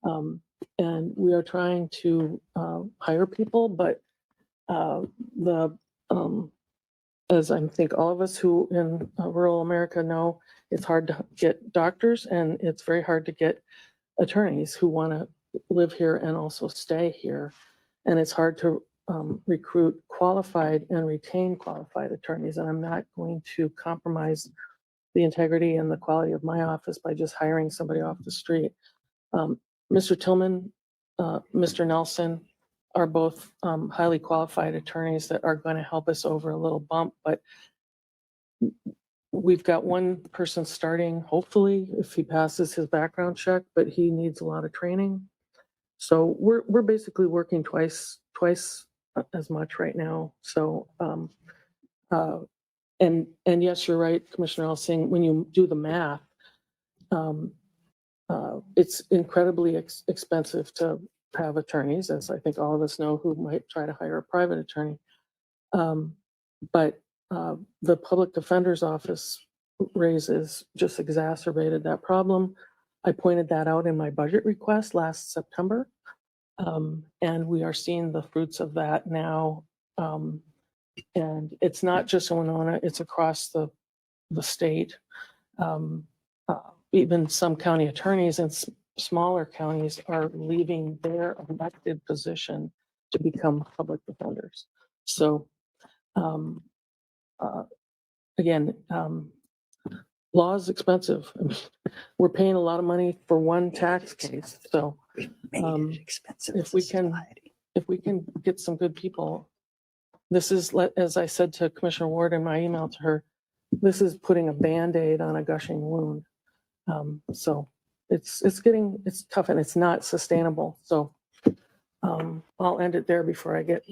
And we are trying to hire people, but as I think all of us who in rural America know, it's hard to get doctors and it's very hard to get attorneys who want to live here and also stay here. And it's hard to recruit qualified and retain qualified attorneys. And I'm not going to compromise the integrity and the quality of my office by just hiring somebody off the street. Mr. Tillman, Mr. Nelson are both highly qualified attorneys that are going to help us over a little bump, but we've got one person starting, hopefully, if he passes his background check, but he needs a lot of training. So we're basically working twice as much right now. So, and yes, you're right, Commissioner Elsing, when you do the math, it's incredibly expensive to have attorneys, as I think all of us know who might try to hire a private attorney. But the public defender's office raises just exacerbated that problem. I pointed that out in my budget request last September. And we are seeing the fruits of that now. And it's not just in Winona, it's across the state. Even some county attorneys in smaller counties are leaving their elected position to become public defenders. So again, law is expensive. We're paying a lot of money for one tax case. So Made it expensive if as a we can- society. if we can get some good people, this is, as I said to Commissioner Ward in my email to her, this is putting a Band-Aid on a gushing wound. So it's tough and it's not sustainable. So I'll end it there before I get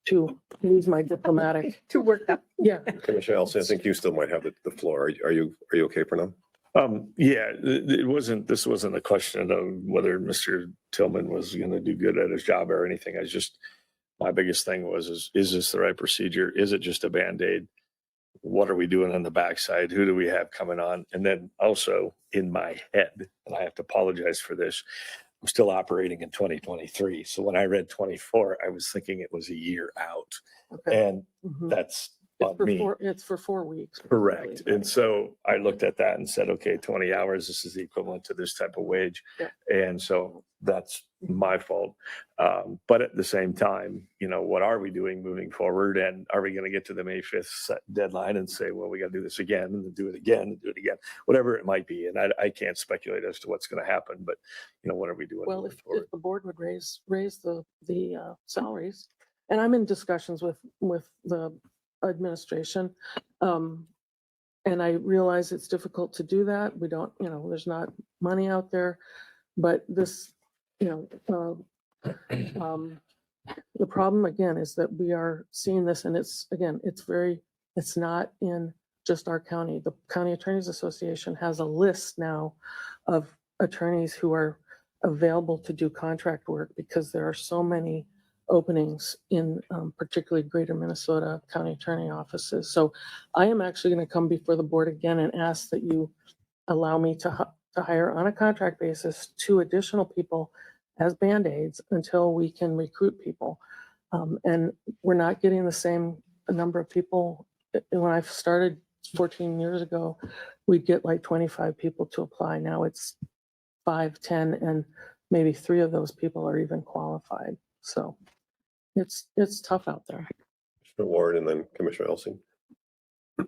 to lose my diplomatic. To work up. Yeah. Commissioner Elson, I think you still might have the floor. Are you okay for now? Yeah, this wasn't a question of whether Mr. Tillman was going to do good at his job or anything. My biggest thing is this the right procedure? Is it just a Band-Aid? What are we doing on the backside? Who do we have coming on? And then also in my head, and I have to apologize for this, I'm still operating in 2023. So when I read 24, I was thinking it was a year out. Okay. And Mhm. that's It's on for me. it's for 4 weeks. Correct. And so I looked at that and said, okay, 20 hours, this is the equivalent to this type of wage. Yeah. And so that's my fault. But at the same time, what are we doing moving forward? And are we going to get to the May 5th deadline and say, well, we got to do this again and then do it again and do it again, whatever it might be. And I can't speculate as to what's going to happen, but what are we doing? Well, moving if forward? the board would raise the salaries, and I'm in discussions with the administration. And I realize it's difficult to do that. We don't, there's not money out there, but this, the problem again is that we are seeing this and it's not in just our county. The County Attorneys Association has a list now of attorneys who are available to do contract work because there are so many openings in particularly greater Minnesota county attorney offices. So I am actually going to come before the board again and ask that you allow me to hire on a contract basis 2 additional people as Band-Aids until we can recruit people. And we're not getting the same number of people. When I started 14 years ago, we'd get like 25 people to apply. Now it's 5, 10, and maybe 3 of those people are even qualified. So it's tough out there. Commissioner Ward and then Commissioner Elson.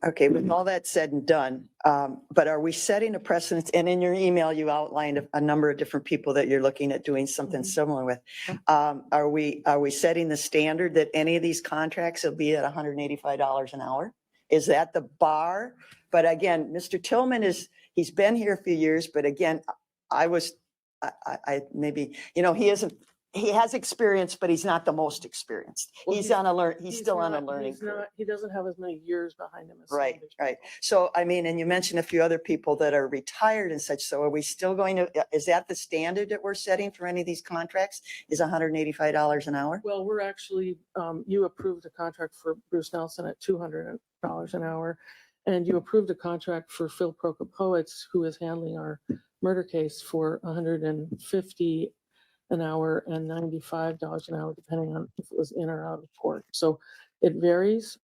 Okay, with all that said and done, but are we setting a precedent? And in your email, you outlined a number of different people that you're looking at doing something similar with. Are we setting the standard that any of these contracts will be at $185 an hour? Is that the bar? But again, Mr. Tillman he's been here a few years, but again, maybe, he has experience, but he's not the most experienced. Well, He's still on a learning curve. He doesn't have as many years behind him as some Right, others. right. So, and you mentioned a few other people that are retired and such. So are we still is that the standard that we're setting for any of these contracts is $185 an hour? Well, we're actually, you approved a contract for Bruce Nelson at $200 an hour. And you approved a contract for Phil Prokopowicz, who is handling our murder case, for $150 an hour and $95 an hour, depending on if it was in or out of court. So it varies.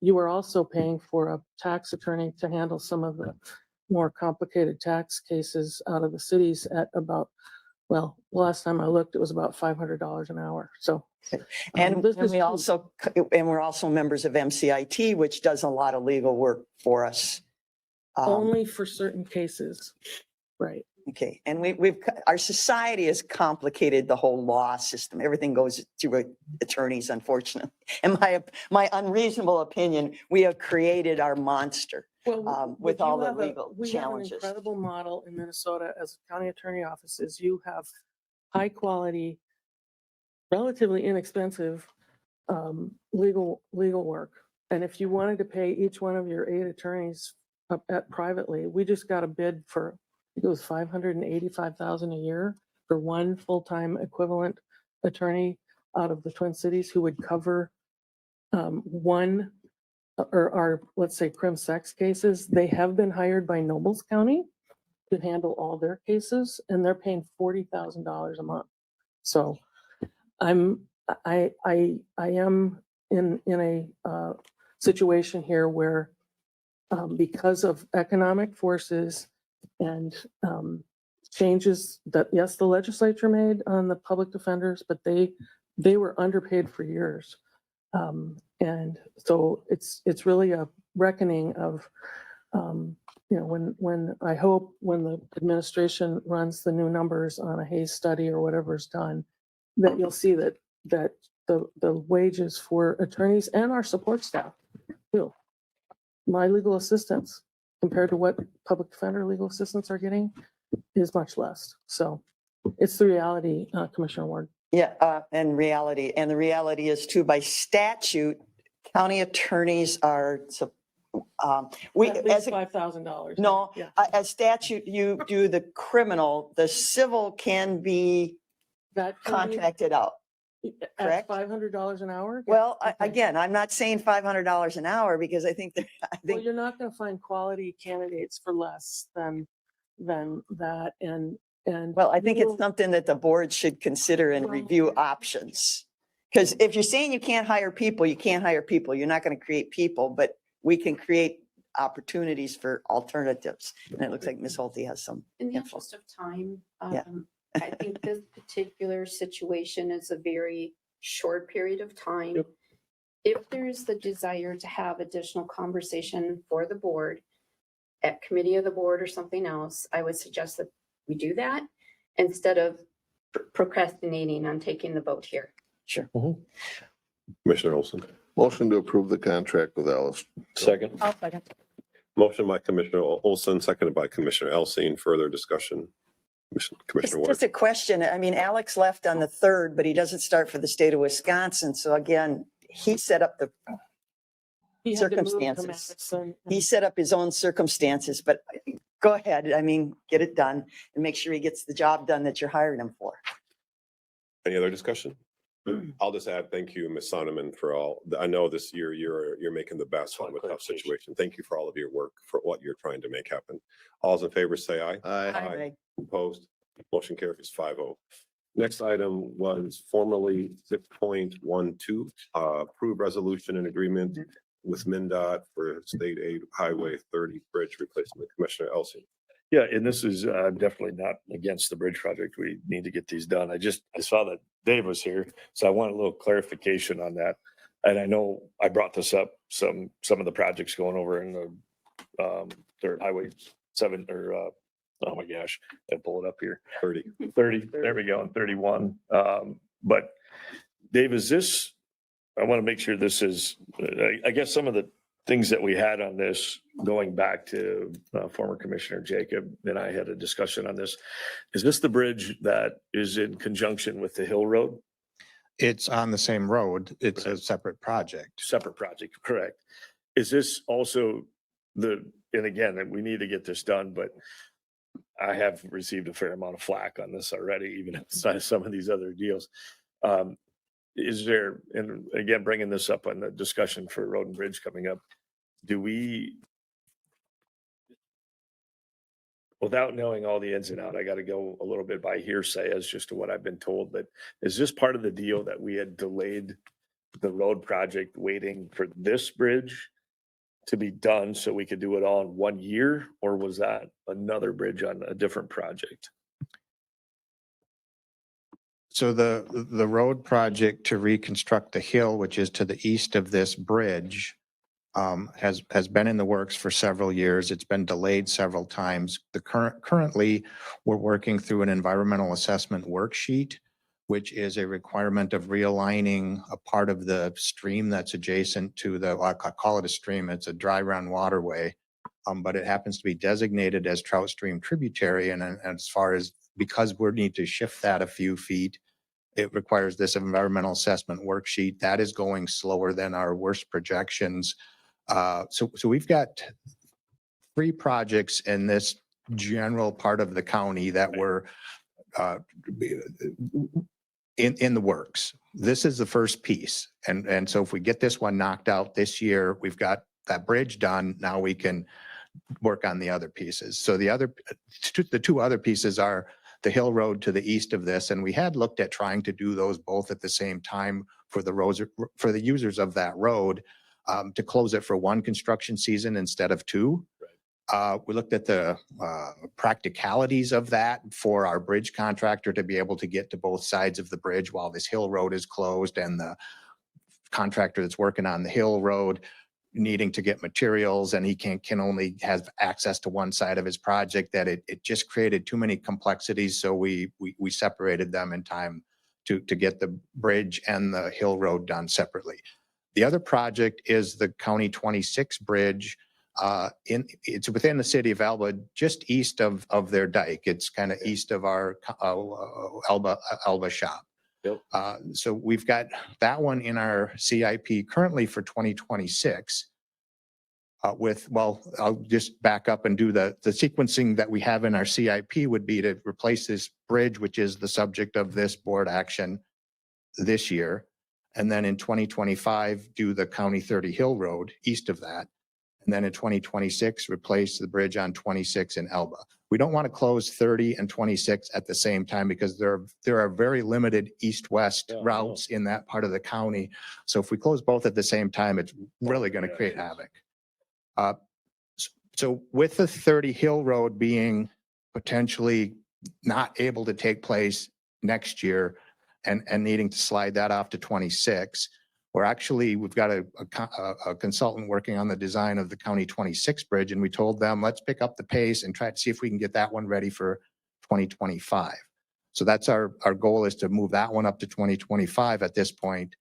You are also paying for a tax attorney to handle some of the more complicated tax cases out of the cities at about Well, last time I looked, it was about $500 an hour. So. And this and is we cheap. also, and we're also members of MCIT, which does a lot of legal work for us. Only for certain cases. Right. Okay, and we've, our society has complicated the whole law system. Everything goes to attorneys, unfortunately. In my unreasonable opinion, we have created our monster with all the legal We have an challenges. incredible model in Minnesota as county attorney offices. You have high quality, relatively inexpensive legal work. And if you wanted to pay each one of your 8 attorneys up at privately, we just got a bid for, I think it was $585,000 a year for one full-time equivalent attorney out of the Twin Cities who would cover one or our, let's say, crim sex cases. They have been hired by Nobles County to handle all their cases, and they're paying $40,000 a month. So I am in a situation here where because of economic forces and changes that, yes, the legislature made on the public defenders, but they were underpaid for years. And so it's really a reckoning of, when I hope when the administration runs the new numbers on a Hayes study or whatever's done, that you'll see that the wages for attorneys and our support staff, my legal assistants compared to what public defender legal assistants are getting is much less. So it's the reality, Commissioner Ward. Yeah, and the reality is too, by statute, county attorneys are, we, At as least a, $5,000. no, Yeah. as statute, you do the criminal, the civil can be That can be contracted out. at correct? $500 an hour? Yeah, Well, okay. again, I'm not saying $500 an hour because I think that, I Well, think, you're not going to find quality candidates for less than that. And well, I think you it's will- something that the board should consider and Well- review options. Because if you're saying you can't hire people, you can't hire people. You're not going to create people, but we can create opportunities for alternatives. And it looks like Ms. Holte has some In the info. interest of time, Yeah. I think this particular situation is a very short period of time. Yep. If there's the desire to have additional conversation for the board at committee of the board or something else, I would suggest that we do that instead of procrastinating on taking the vote here. Sure. Commissioner Olson. Motion to approve the contract with Alice. Second. I'll second. Motion by Commissioner Olson, seconded by Commissioner Elsing. Further discussion? Commissioner Ward. Just a question. I mean, Alex left on the 3rd, but he doesn't start for the state of Wisconsin. So again, he set up the, He had to move to circumstances. Madison. he set up his own circumstances, but go ahead. I mean, get it done and make sure he gets the job done that you're hiring him for. Any other discussion? I'll just add, thank you, Ms. Sonneman, for all, I know this year you're making the best of a tough situation. Thank you for all of your work, for what you're trying to make happen. All's in favor, say aye. Aye. Opposed? Motion carries 5-0. Next item was formally 6.12, approve resolution and agreement with MnDOT for State Aid Highway 30 Bridge Replacement. Commissioner Elsing. Yeah, and this is definitely not against the bridge project. We need to get these done. I saw that Dave was here, so I want a little clarification on that. And I know I brought this up, some of the projects going over in the third Highway 7 or oh my gosh, I pull it up here. 30. 30, there we go, and 31. But Dave, is this, I want to make sure this is, I guess some of the things that we had on this, going back to former Commissioner Jacob and I had a discussion on this. Is this the bridge that is in conjunction with the Hill Road? It's on the same road. It's a separate project. Separate project, correct. Is this also and again, we need to get this done, but I have received a fair amount of flack on this already, even outside of some of these other deals. Is there, and again, bringing this up on the discussion for Road and Bridge coming up, do we, without knowing all the ins and outs, I got to go a little bit by hearsay as just to what I've been told, but is this part of the deal that we had delayed the road project waiting for this bridge to be done so we could do it all in 1 year? Or was that another bridge on a different project? So the road project to reconstruct the hill, which is to the east of this bridge, has been in the works for several years. It's been delayed several times. Currently, we're working through an environmental assessment worksheet, which is a requirement of realigning a part of the stream that's adjacent to I call it a stream, it's a dry run waterway. But it happens to be designated as trout stream tributary. And as far as, because we need to shift that a few feet, it requires this environmental assessment worksheet. That is going slower than our worst projections. So we've got 3 projects in this general part of the county that were in the works. This is the first piece. And so if we get this one knocked out this year, we've got that bridge done. Now we can work on the other pieces. So the 2 other pieces are the hill road to the east of this. And we had looked at trying to do those both at the same time for the users of that road, to close it for 1 construction season instead of 2. We looked at the practicalities of that for our bridge contractor to be able to get to both sides of the bridge while this hill road is closed, and the contractor that's working on the hill road needing to get materials, and he can only have access to one side of his project, that it just created too many complexities. So we separated them in time to get the bridge and the hill road done separately. The other project is the County 26 bridge. It's within the city of Alba, just east of their dike. It's kind of east of our Alba shop. Yep. So we've got that one in our CIP currently for 2026. I'll just back up and do the sequencing that we have in our CIP would be to replace this bridge, which is the subject of this board action this year. And then in 2025, do the County 30 Hill Road east of that. And then in 2026, replace the bridge on 26 in Elba. We don't want to close 30 and 26 at the same time because there are very limited east-west routes in that part of the county. So if we close both at the same time, it's really going to create havoc. So with the 30 Hill Road being potentially not able to take place next year and needing to slide that off to 26, we've got a consultant working on the design of the County 26 bridge, and we told them, let's pick up the pace and try to see if we can get that one ready for 2025. So that's our goal, is to move that one up to 2025 at this point.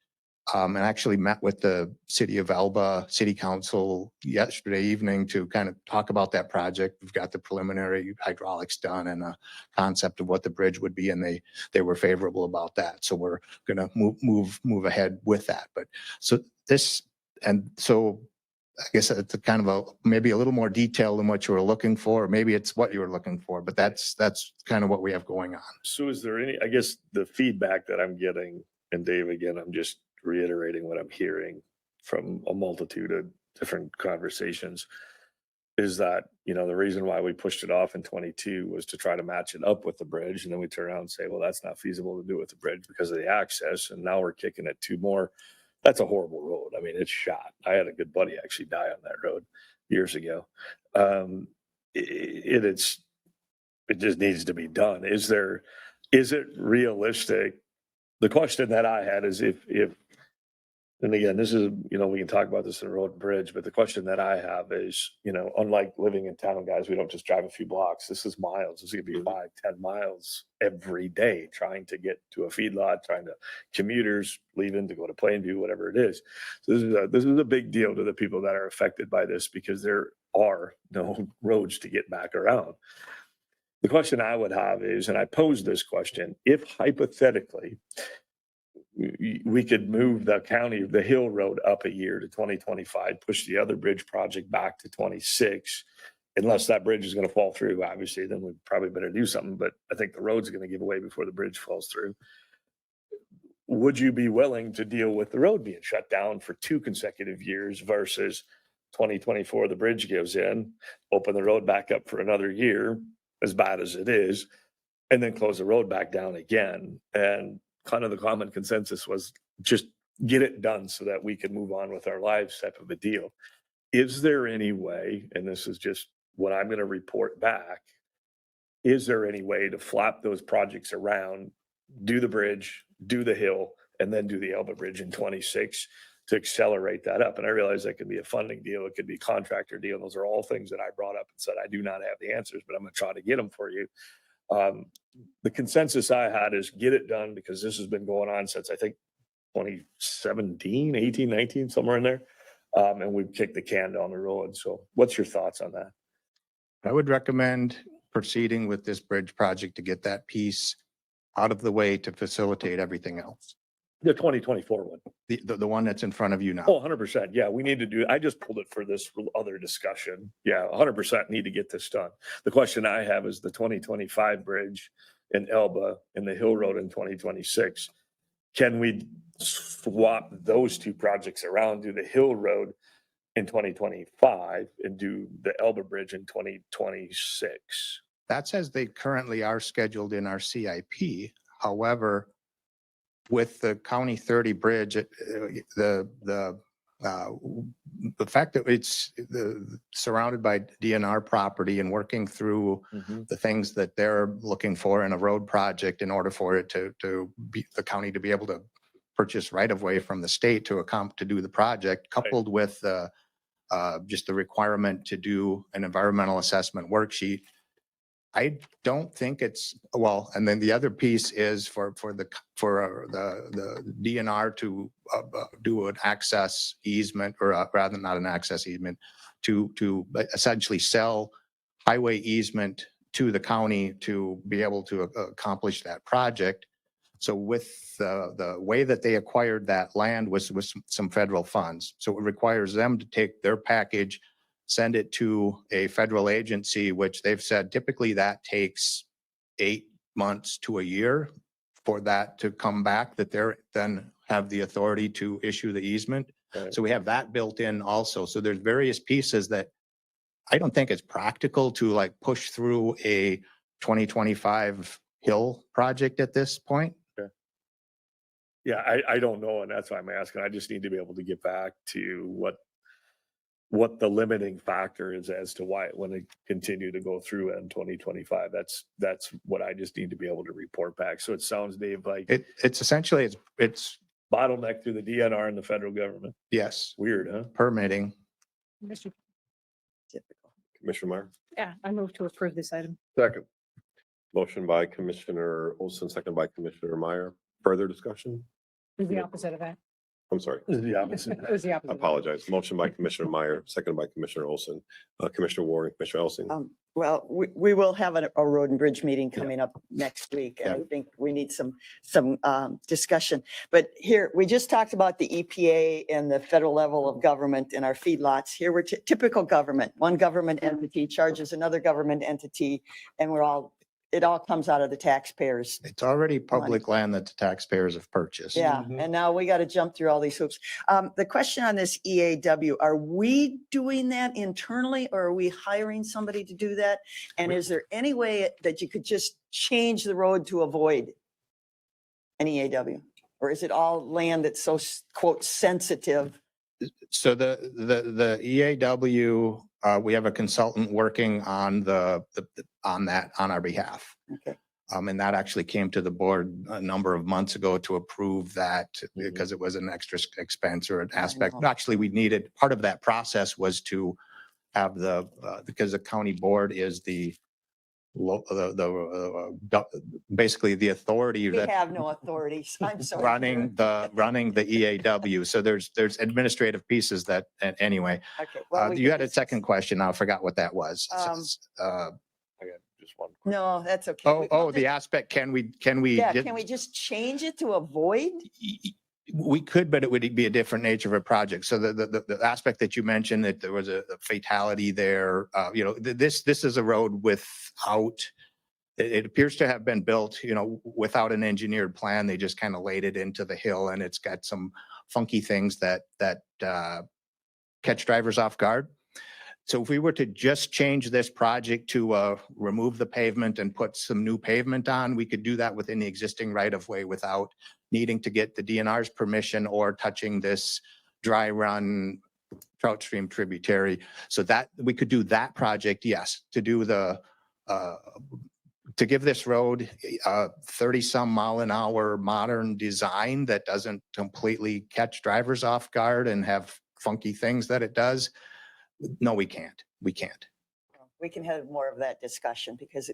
And actually met with the City of Alba City Council yesterday evening to kind of talk about that project. We've got the preliminary hydraulics done and a concept of what the bridge would be, and they were favorable about that. So we're going to move ahead with that. But so I guess it's kind of maybe a little more detail than what you were looking for. Maybe it's what you were looking for, but that's kind of what we have going on. So is there I guess the feedback that I'm getting, and Dave, again, I'm just reiterating what I'm hearing from a multitude of different conversations, is that, the reason why we pushed it off in 22 was to try to match it up with the bridge. And then we turn around and say, well, that's not feasible to do with the bridge because of the access. And now we're kicking it 2 more. That's a horrible road. I mean, it's shot. I had a good buddy actually die on that road years ago. It just needs to be done. Is it realistic? The question that I had is if and again, this is, we can talk about this in road and bridge, but the question that I have is, unlike living in town, guys, we don't just drive a few blocks. This is miles. This is going to be 5-10 miles every day trying to get to a feedlot, trying to commuters leaving to go to Plainview, whatever it is. So this is a big deal to the people that are affected by this because there are no roads to get back around. The question I would have is, and I posed this question, if hypothetically, we could move the Hill Road up a year to 2025, push the other bridge project back to 26, unless that bridge is going to fall through, obviously, then we probably better do something. But I think the road's going to give away before the bridge falls through. Would you be willing to deal with the road being shut down for 2 consecutive years versus 2024, the bridge gives in, open the road back up for another year, as bad as it is, and then close the road back down again? And kind of the common consensus was just get it done so that we can move on with our lives type of a deal. Is there any way, and this is just what I'm going to report back, is there any way to flap those projects around do the bridge, do the hill, and then do the Elba Bridge in 26 to accelerate that up. And I realize that could be a funding deal. It could be a contractor deal. Those are all things that I brought up and said, I do not have the answers, but I'm going to try to get them for you. The consensus I had is get it done because this has been going on since I think 2017, 18, 19, somewhere in there. And we've kicked the can down the road. So what's your thoughts on that? I would recommend proceeding with this bridge project to get that piece out of the way to facilitate everything else. The 2024 one. The one that's in front of you now. Oh, 100%. Yeah, we need to do, I just pulled it for this other discussion. Yeah, 100% need to get this done. The question I have is the 2025 bridge in Elba and the Hill Road in 2026. Can we swap those two projects around, do the Hill Road in 2025 and do the Elba Bridge in 2026? That's as they currently are scheduled in our CIP. However, with the County 30 bridge, the fact that it's surrounded by DNR property and working through the things that they're looking for in a road project in order for it to be the county to be able to purchase right of way from the state to do the project, coupled with just the requirement to do an environmental assessment worksheet. I don't think it's, well, and then the other piece is for the DNR to do an access easement, or rather not an access easement, to essentially sell highway easement to the county to be able to accomplish that project. So with the way that they acquired that land was some federal funds. So it requires them to take their package, send it to a federal agency, which they've said typically that takes 8 months to a year for that to come back, that they're then have the authority to issue the easement. Right. So we have that built in also. So there's various pieces that I don't think it's practical to like push through a 2025 hill project at this point. Yeah, I don't know, and that's why I'm asking. I just need to be able to get back to what the limiting factor is as to why it wouldn't continue to go through in 2025. That's what I just need to be able to report back. So it sounds, Dave, like It's essentially, it's bottleneck through the DNR and the federal government. yes, Weird, huh? permitting. Typical. Commissioner Meyer. Yeah, I move to approve this item. Second. Motion by Commissioner Olson, second by Commissioner Meyer. Further discussion? It was the opposite of that. I'm sorry. This is the opposite. It was the I opposite. of that. apologize. Motion by Commissioner Meyer, second by Commissioner Olson. Commissioner Warren, Commissioner Elsing. Well, we will have a road and bridge meeting coming up next week. And I think we need some discussion. But here, we just talked about the EPA and the federal level of government in our feedlots. Here, we're typical government. One government entity charges another government entity, and it all comes out of the taxpayers. It's already public land that the taxpayers have purchased. Yeah, and now we got to jump through all these hoops. The question on this EAW, are we doing that internally, or are we hiring somebody to do that? And is there any way that you could just change the road to avoid an EAW? Or is it all land that's so quote sensitive? So the EAW, we have a consultant working on on our behalf. Okay. And that actually came to the board a number of months ago to approve that because it was an extra expense or an aspect. know. Actually, we needed, part of that process was to have because the county board is basically the authority We that have no authorities. I'm sorry. running the EAW. So there's administrative pieces that, anyway. Okay. well, we You can had a discuss. second question. I forgot what that was. I got just one. No, that's okay. We'll The just- aspect, can we? Yeah, can we just change it to avoid? We could, but it would be a different nature of a project. So the aspect that you mentioned, that there was a fatality there, this is a road without, it appears to have been built, without an engineered plan. They just kind of laid it into the hill, and it's got some funky things that catch drivers off guard. So if we were to just change this project to remove the pavement and put some new pavement on, we could do that within the existing right of way without needing to get the DNR's permission or touching this dry run trout stream tributary. So that we could do that project, yes, to do the to give this road 30-some mile an hour modern design that doesn't completely catch drivers off guard and have funky things that it does, no, we can't. We can't. We can have more of that discussion because,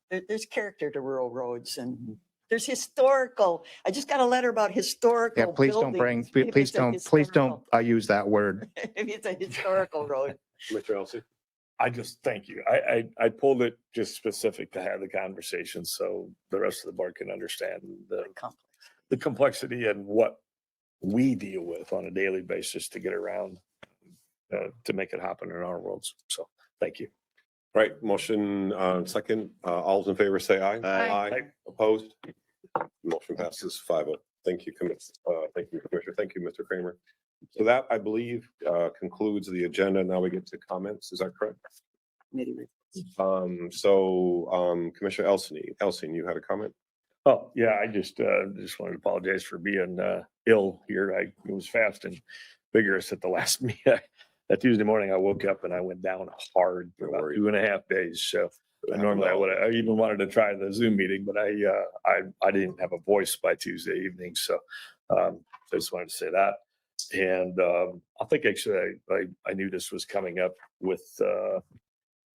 there's character to rural roads and there's historical. I just got a letter about historical. Yeah, please don't bring, buildings. Maybe please it's a don't use that word. Maybe it's a historical road. Mr. Elsey? I just, thank you. I pulled it just specific to have the conversation so the rest of the board can understand the complexity and what we deal with on a daily basis to get around, to make it happen in our worlds. So, thank you. Right, motion second. All those in favor say aye. Aye. Opposed? Motion passes 5-0. Thank you, thank you, Commissioner. Thank you, Mr. Kramer. So that, I believe, concludes the agenda. Now we get to comments. Is that correct? Commissioner Elsing, you had a comment? Oh, yeah, I just wanted to apologize for being ill here. It was fast and vigorous at the last meeting. That Tuesday morning, I woke up and I went down hard for about 2.5 days. So normally I even wanted to try the Zoom meeting, but I didn't have a voice by Tuesday evening. So I just wanted to say that. And I think actually I knew this was coming up with the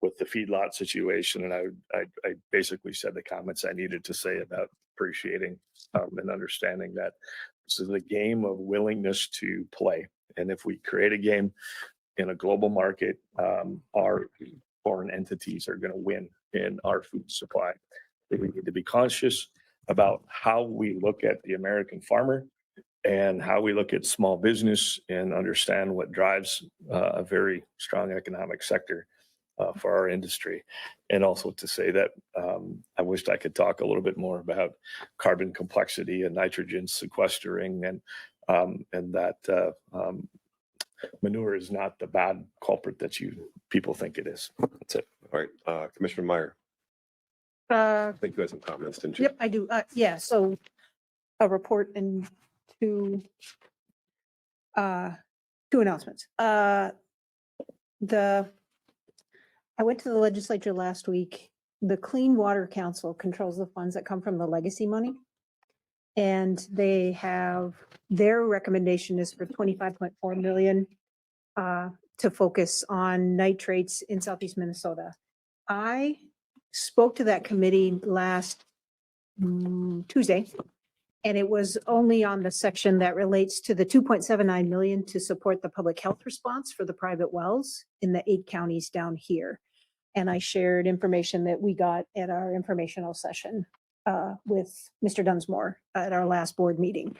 feedlot situation, and I basically said the comments I needed to say about appreciating and understanding that this is a game of willingness to play. And if we create a game in a global market, our foreign entities are going to win in our food supply. We need to be conscious about how we look at the American farmer and how we look at small business and understand what drives a very strong economic sector for our industry. And also to say that I wished I could talk a little bit more about carbon complexity and nitrogen sequestering and that manure is not the bad culprit that people think it is. That's it. All right, Commissioner Meyer, I think you had some comments, didn't you? Yep, I do. Yeah, so a report and two announcements. I went to the legislature last week. The Clean Water Council controls the funds that come from the legacy money. And they have, their recommendation is for 25.4 million to focus on nitrates in Southeast Minnesota. I spoke to that committee last Tuesday, and it was only on the section that relates to the 2.79 million to support the public health response for the private wells in the 8 counties down here. And I shared information that we got at our informational session with Mr. Dunsmore at our last board meeting.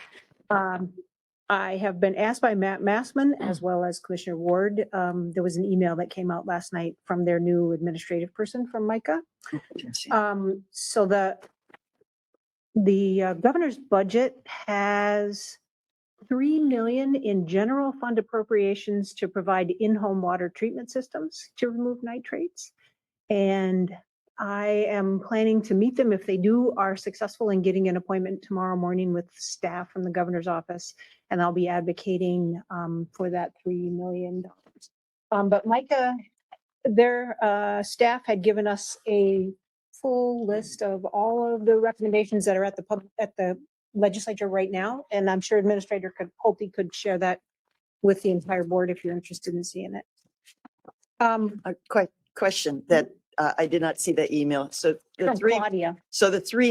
I have been asked by Matt Massman as well as Commissioner Ward. There was an email that came out last night from their new administrative person from MICA. So the governor's budget has 3 million in general fund appropriations to provide in-home water treatment systems to remove nitrates. And I am planning to meet them if they are successful in getting an appointment tomorrow morning with staff from the governor's office. And I'll be advocating for that $3 million. But MICA, their staff had given us a full list of all of the recommendations that are at the legislature right now. And I'm sure Administrator Pulte could share that with the entire board if you're interested in seeing it. A question that I did not see the email. So the From 3 Claudia,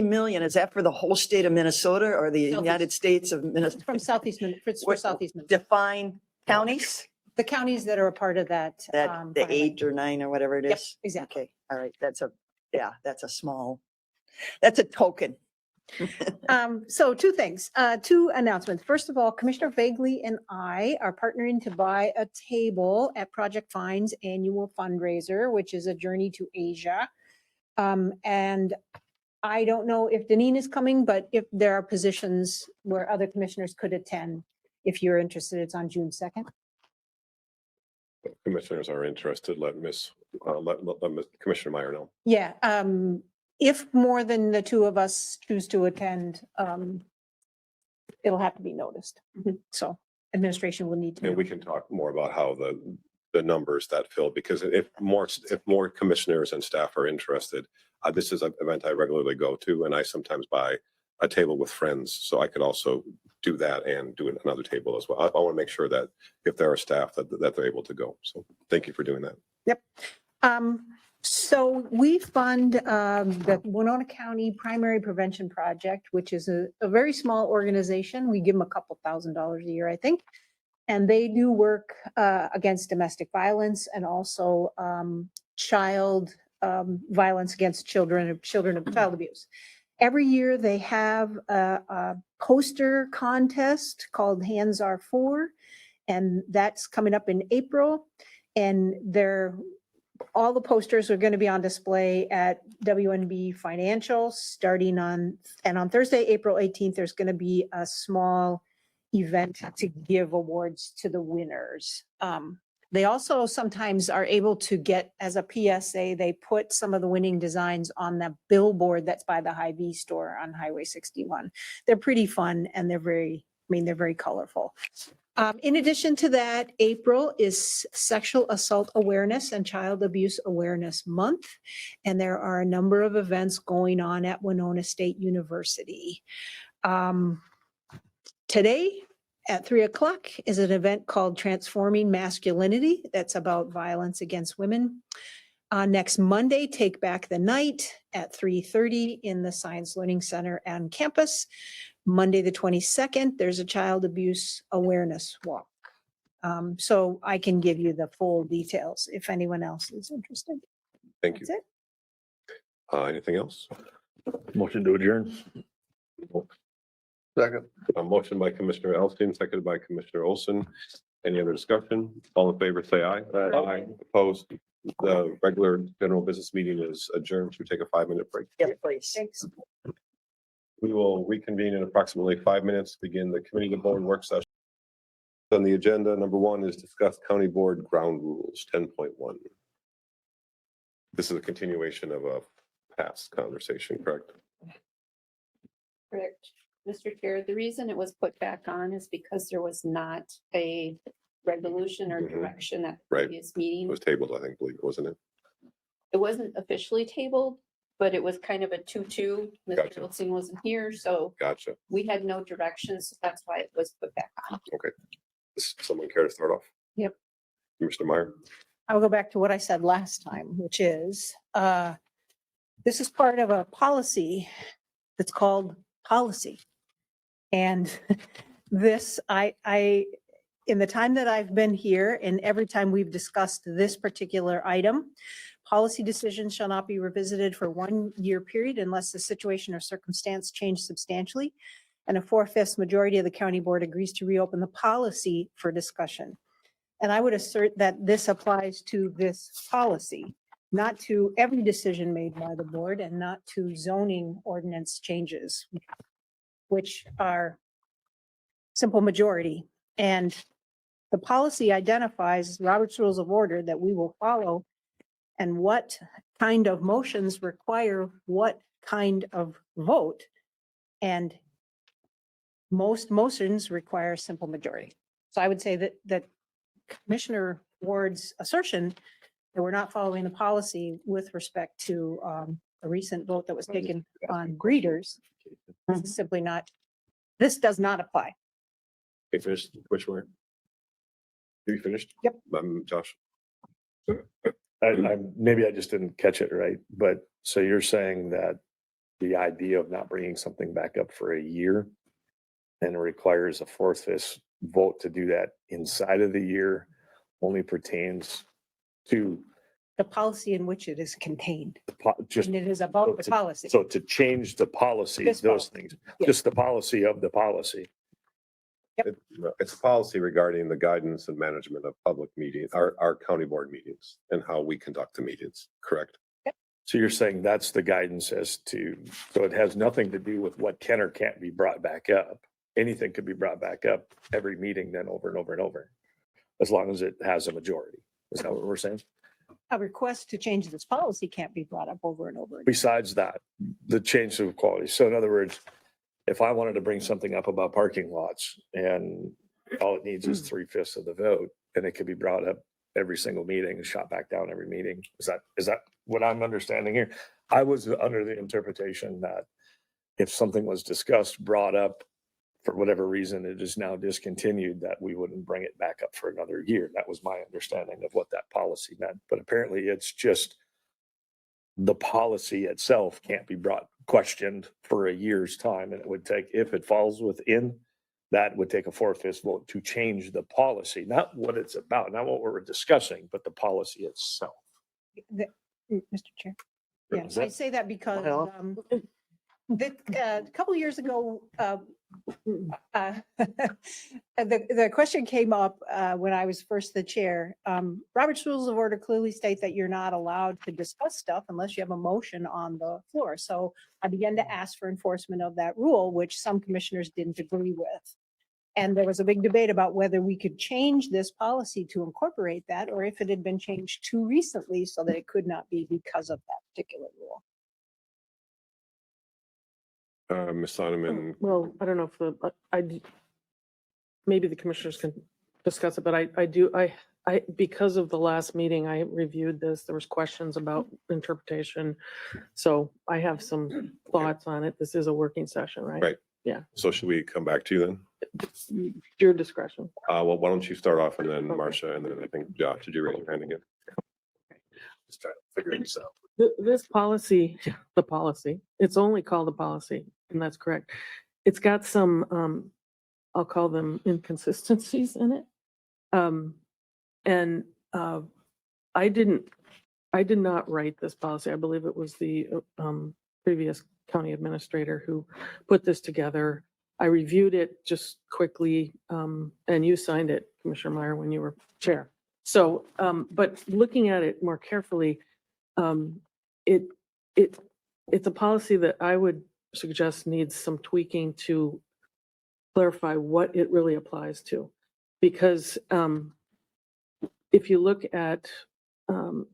million, is that for the whole state of Minnesota or the Southeast. United States of Minnesota? from Southeast, for What- Southeast Minnesota. Define counties, The counties that are a part of that. that the plan. 8 or 9 or whatever it Yep, is? exactly. Okay, all right. That's a token. So 2 things, 2 announcements. First of all, Commissioner Vagley and I are partnering to buy a table at Project Find's annual fundraiser, which is a journey to Asia. And I don't know if Deneen is coming, but if there are positions where other commissioners could attend, if you're interested, it's on June 2nd. Commissioners are interested, let Commissioner Meyer know. Yeah, if more than the 2 of us choose to attend, it'll have to be noticed. So administration will need to. And we can talk more about how the numbers that fill, because if more commissioners and staff are interested, This is an event I regularly go to, and I sometimes buy a table with friends, so I could also do that and do another table as well. I want to make sure that if there are staff that they're able to go. So thank you for doing that. Yep. So we fund the Winona County Primary Prevention Project, which is a very small organization. We give them a couple $1,000s a year, I think. And they do work against domestic violence and also child violence against children of child abuse. Every year they have a poster contest called Hands Are For, and that's coming up in April. And all the posters are going to be on display at WNB Financial starting on Thursday, April 18th, there's going to be a small event to give awards to the winners. They also sometimes are able to get, as a PSA, they put some of the winning designs on the billboard that's by the Hy-Vee store on Highway 61. They're pretty fun and they're very colorful. In addition to that, April is Sexual Assault Awareness and Child Abuse Awareness Month. And there are a number of events going on at Winona State University. Today at 3:00 is an event called Transforming Masculinity. That's about violence against women. Next Monday, Take Back the Night at 3:30 in the Science Learning Center on campus. Monday, the 22nd, there's a child abuse awareness walk. So I can give you the full details if anyone else is interested. Thank you. That's it. Anything else? Motion to adjourn. Second. A motion by Commissioner Elstein, seconded by Commissioner Olson. Any other discussion? All in favor, say aye. Aye. Opposed? The regular general business meeting is adjourned. Should we take a 5-minute break? Yep, please. Thanks. We will reconvene in approximately 5 minutes, begin the committee of the board work session. On the agenda, number 1 is discuss county board ground rules, 10.1. This is a continuation of a past conversation, correct? Correct. Mr. Chair, the reason it was put back on is because there was not a resolution or Mhm. direction at the Right. previous It meeting. was tabled, I think, wasn't it? It wasn't officially tabled, but it was kind of a 2-2. Mr. Gotcha. Wilson wasn't here, so Gotcha. we had no directions. So that's why it was put back on. Does someone care to start off? Yep. Mr. Meyer? I'll go back to what I said last time, which is, this is part of a policy that's called policy. And this, in the time that I've been here and every time we've discussed this particular item, policy decisions shall not be revisited for 1-year period unless the situation or circumstance changed substantially and a 4/5 majority of the county board agrees to reopen the policy for discussion. And I would assert that this applies to this policy, not to every decision made by the board and not to zoning ordinance changes, which are simple majority. And the policy identifies Robert's Rules of Order that we will follow and what kind of motions require what kind of vote. And most motions require a simple majority. So I would say that Commissioner Ward's assertion that we're not following the policy with respect to a recent vote that was taken on greeters is simply not, this does not apply. Okay, finished. Which one? Are you finished? Yep. Josh? Maybe I just didn't catch it right, but so you're saying that the idea of not bringing something back up for a year and it requires a 4/5 vote to do that inside of the year only pertains to The policy in which it is contained, just, and it is about the policy. so to change the policy, This those policy, things, yeah. just the policy of the policy. It's a policy regarding the guidance and management of public meetings, our county board meetings and how we conduct the meetings, correct? So you're saying that's the guidance as to, so it has nothing to do with what can or can't be brought back up. Anything could be brought back up every meeting then over and over and over, as long as it has a majority. Is that what we're saying? A request to change this policy can't be brought up over and over. again. Besides that, the change of quality. So in other words, if I wanted to bring something up about parking lots and all it needs is 3/5 of the vote, and it could be brought up every single meeting and shot back down every meeting. Is that what I'm understanding here? I was under the interpretation that if something was discussed, brought up, for whatever reason, it is now discontinued, that we wouldn't bring it back up for another year. That was my understanding of what that policy meant. But apparently it's just the policy itself can't be questioned for a year's time. And it would take, if it falls within, that would take a 4/5 vote to change the policy, not what it's about, not what we're discussing, but the policy itself. Mr. Chair. Yeah, Is I that- say that because Well- a couple of years ago, the question came up when I was first the chair. Robert's Rules of Order clearly state that you're not allowed to discuss stuff unless you have a motion on the floor. So I began to ask for enforcement of that rule, which some commissioners didn't agree with. And there was a big debate about whether we could change this policy to incorporate that, or if it had been changed too recently so that it could not be because of that particular rule. Ms. Sonneman, Well, I don't know if maybe the commissioners can discuss it, but because of the last meeting, I reviewed this, there was questions about interpretation. So I have some thoughts on it. This is a working session, right? Right. Yeah, so should we come back to you then? your discretion. Well, why don't you start off and then Okay. Marcia, and then I think Josh, did you raise your hand again? Just trying to figure this out. This policy, the policy, it's only called a policy, and that's correct. It's got some, I'll call them inconsistencies in it. And I did not write this policy. I believe it was the previous county administrator who put this together. I reviewed it just quickly, and you signed it, Commissioner Meyer, when you were chair. So, but looking at it more carefully, it's a policy that I would suggest needs some tweaking to clarify what it really applies to. Because if you look at, and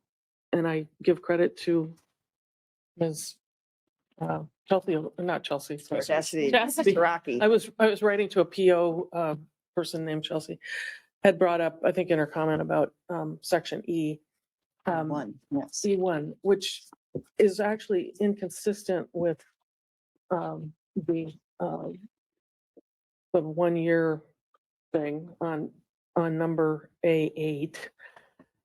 I give credit to Ms. Chelsea, not Chelsea, sorry. Chastity, Chastity. Rocky. I was writing to a PO person named Chelsea, had brought up, I think in her comment about section E. One, yes. C1, which is actually inconsistent with the 1 year thing on number A8,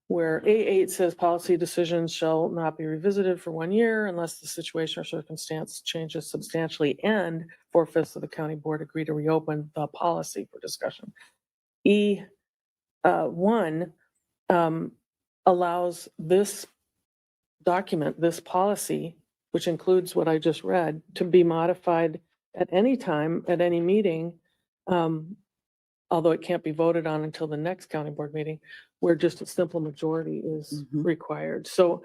where A8 says policy decisions shall not be revisited for 1 year unless the situation or circumstance changes substantially and 4/5 of the county board agree to reopen the policy for discussion. E1 allows this document, this policy, which includes what I just read, to be modified at any time, at any meeting, although it can't be voted on until the next county board meeting, where just a simple majority is Mhm. required. So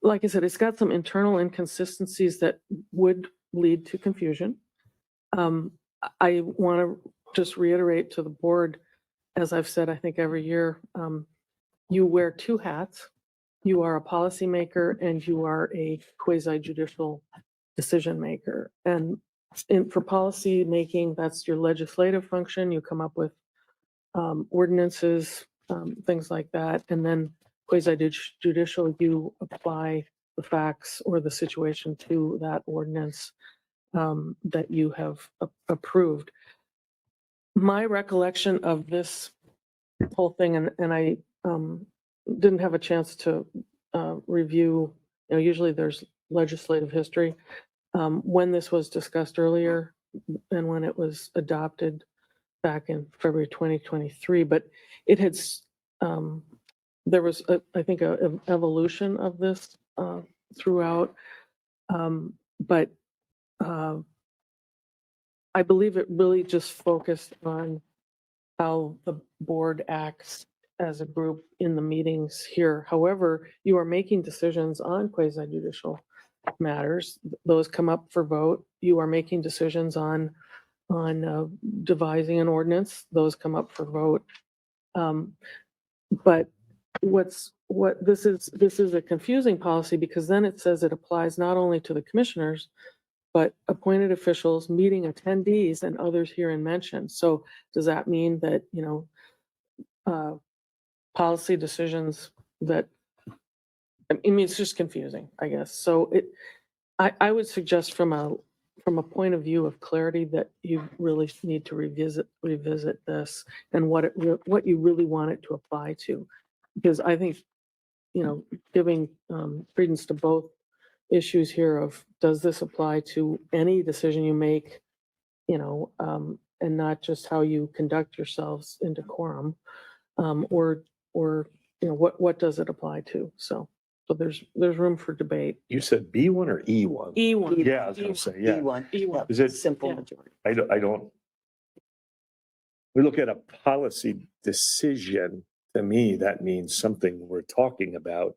like I said, it's got some internal inconsistencies that would lead to confusion. I want to just reiterate to the board, as I've said, I think every year, you wear two hats. You are a policymaker and you are a quasi-judicial decision maker. And for policy making, that's your legislative function. You come up with ordinances, things like that. And then quasi-judicial, you apply the facts or the situation to that ordinance that you have approved. My recollection of this whole thing, and I didn't have a chance to review, usually there's legislative history. When this was discussed earlier and when it was adopted back in February 2023, but it had, there was, I think, an evolution of this throughout. But I believe it really just focused on how the board acts as a group in the meetings here. However, you are making decisions on quasi-judicial matters. Those come up for vote. You are making decisions on devising an ordinance. Those come up for vote. But this is a confusing policy because then it says it applies not only to the commissioners, but appointed officials, meeting attendees, and others herein mentioned. So does that mean that, policy decisions that, I mean, it's just confusing, I guess. So I would suggest from a point of view of clarity that you really need to revisit this and what you really want it to apply to. Because I think, giving credence to both issues here of, does this apply to any decision you make, and not just how you conduct yourselves in decorum, or, what does it apply to? So there's room for debate. You said B1 or E1? E1. Yeah, I was gonna say, yeah. E1. E1. Is it, Simple Yeah. majority. I don't. We look at a policy decision, to me, that means something we're talking about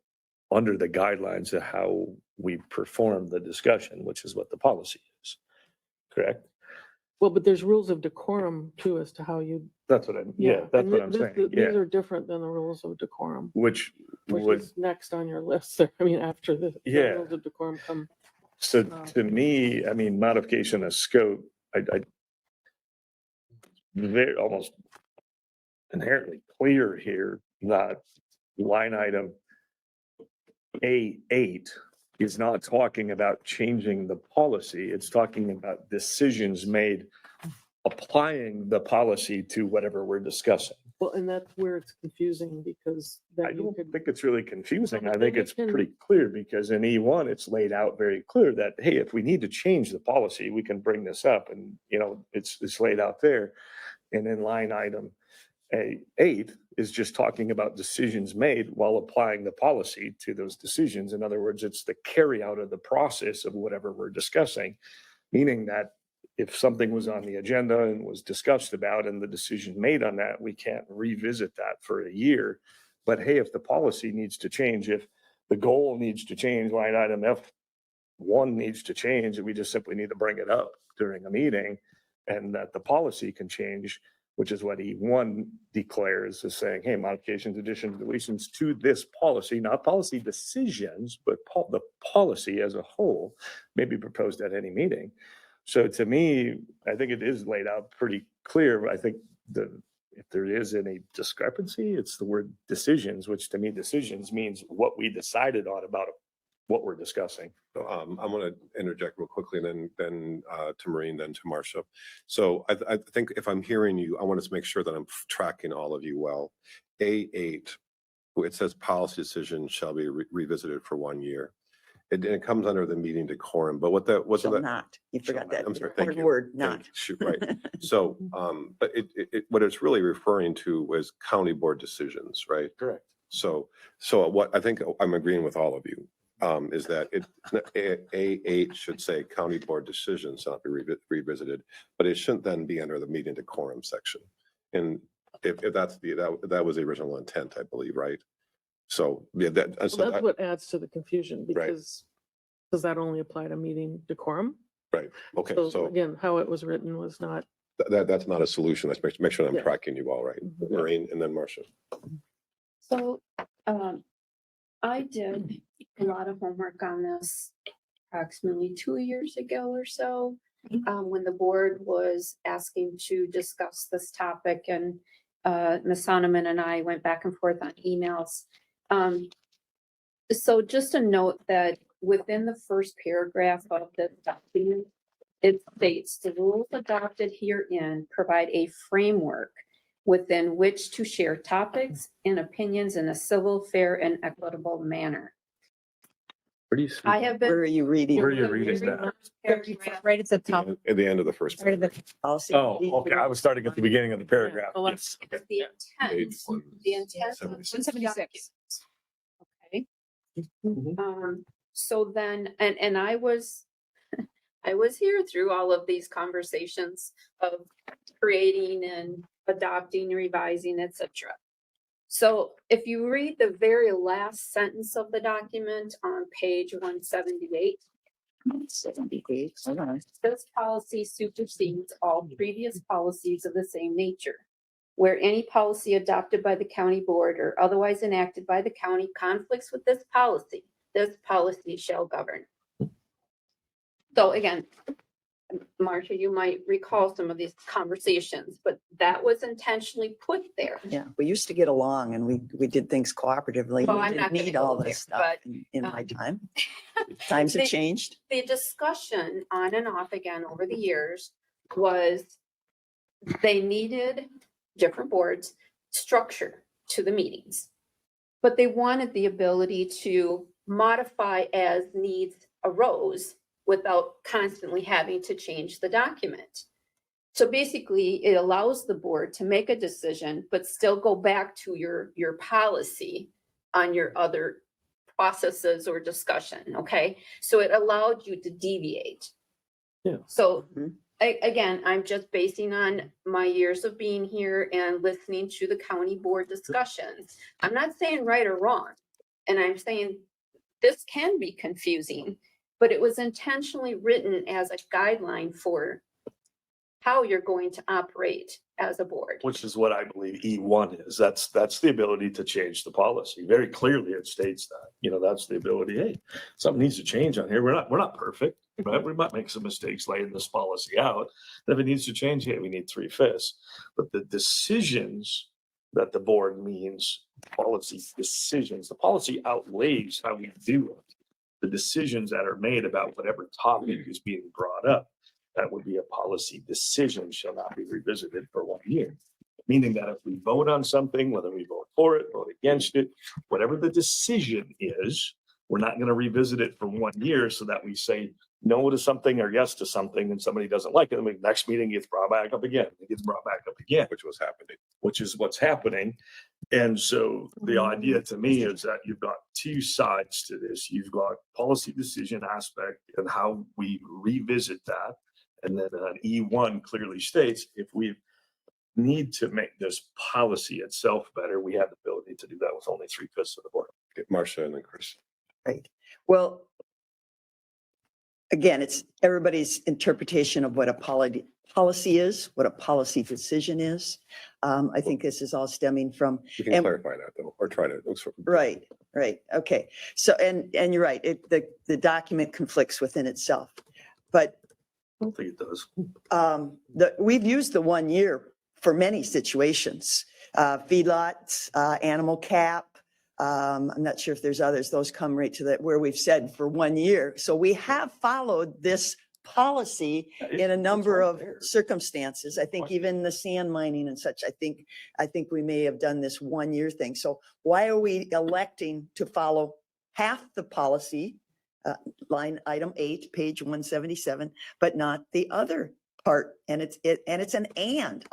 under the guidelines of how we perform the discussion, which is what the policy is. Correct? Well, but there's rules of decorum too as to how you. That's what I'm, yeah, that's and what I'm saying, These yeah. are different than the rules of decorum, Which which would, is next on your list. I mean, after the Yeah. rules of decorum come. so to me, I mean, modification of scope, I very, almost inherently clear here that line item A8 is not talking about changing the policy. It's talking about decisions made applying the policy to whatever we're discussing. Well, and that's where it's confusing because I then you don't could. think it's really confusing. I But think you it's can- pretty clear because in E1, it's laid out very clear that, hey, if we need to change the policy, we can bring this up and, it's laid out there. And in line item A8 is just talking about decisions made while applying the policy to those decisions. In other words, it's the carry out of the process of whatever we're discussing, meaning that if something was on the agenda and was discussed about and the decision made on that, we can't revisit that for a year. But hey, if the policy needs to change, if the goal needs to change, line item F1 needs to change, we just simply need to bring it up during a meeting and that the policy can change, which is what E1 declares as saying, hey, modifications, additions, deletions to this policy, not policy decisions, but the policy as a whole may be proposed at any meeting. So to me, I think it is laid out pretty clear. I think if there is any discrepancy, it's the word decisions, which to me, decisions means what we decided on about what we're discussing. So, I'm going to interject real quickly and then to Maureen, then to Marcia. So I think if I'm hearing you, I want to make sure that I'm tracking all of you well. A8, it says policy decisions shall be revisited for 1 year. It comes under the meeting decorum, but what's Shall that? not. You forgot that. I'm sorry, thank Important you. word, Thank not. you. Shoot, right. So, but what it's really referring to was county board decisions, right? Correct. So what I think I'm agreeing with all of you, is that A8 should say county board decisions not be revisited, but it shouldn't then be under the meeting decorum section. And if that's that was the original intent, I believe, right? So, yeah, Well, that's so what adds to the confusion Right. because does that only apply to meeting decorum? right, okay, So so again, how it was written was not. that's not a solution. Let's make sure I'm Yeah. tracking you all right. Mhm. Maureen and then Marcia. So, I did a lot of homework on this approximately 2 years ago or so, when the board was asking to discuss this topic and, Ms. Sonneman and I went back and forth on emails. So just a note that within the first paragraph of the document, it states the rules adopted herein provide a framework within which to share topics and opinions in a civil, fair, and equitable manner. Where do you see? I have been. Where are you reading? Where are you reading that? Paragraph. Right at the top. At the end of the first. Right at the- Policy. Oh, okay. I was starting at the beginning of the paragraph. Yeah. Yes. The intent, the intent. of the 176. Okay. Mhm. So then, and I was, I was here through all of these conversations of creating and adopting, revising, etc. So if you read the very last sentence of the document on page 178, 78, hold on. this policy supersedes all previous policies of the same nature. Where any policy adopted by the county board or otherwise enacted by the county conflicts with this policy shall govern. So again, Marcia, you might recall some of these conversations, but that was intentionally put there. Yeah, we used to get along and we did things cooperatively. Well, We I'm didn't not gonna need go all there, this stuff but, in my um, time. Times have the- changed. The discussion on and off again over the years was they needed different boards structure to the meetings. But they wanted the ability to modify as needs arose without constantly having to change the document. So basically, it allows the board to make a decision, but still go back to your policy on your other processes or discussion, okay? So it allowed you to deviate. Yeah. So Mhm. again, I'm just basing on my years of being here and listening to the county board discussions. I'm not saying right or wrong. And I'm saying this can be confusing, but it was intentionally written as a guideline for how you're going to operate as a board. Which is what I believe E1 is. That's the ability to change the policy. Very clearly it states that, that's the ability. Hey, something needs to change on here. We're not perfect, right? We might make some mistakes laying this policy out. If it needs to change, hey, we need 3/5. But the decisions that the board means policy decisions, the policy outweighs how we do it. The decisions that are made about whatever topic is being brought up, that would be a policy decision shall not be revisited for 1 year. Meaning that if we vote on something, whether we vote for it, vote against it, whatever the decision is, we're not going to revisit it for 1 year so that we say no to something or yes to something and somebody doesn't like it. And the next meeting gets brought back up again. It gets brought back up again, Which was happening. which is what's happening. And so the idea to me is that you've got two sides to this. You've got policy decision aspect and how we revisit that. And then E1 clearly states if we need to make this policy itself better, we have the ability to do that with only 3/5 of the board. Okay, Marcia and then Chris. Right. Well, again, it's everybody's interpretation of what a policy is, what a policy decision is. I think this is all stemming from, You can And- clarify that though, or try to. right, okay. So, and you're right, the document conflicts within itself. But I don't think it does. we've used the 1 year for many situations, feedlots, animal cap. I'm not sure if there's others, those come right to that where we've said for 1 year. So we have followed this policy in a number of circumstances. I think even the sand mining and such, I think we may have done this 1 year thing. So why are we electing to follow half the policy, line item 8, page 177, but not the other part? And it's a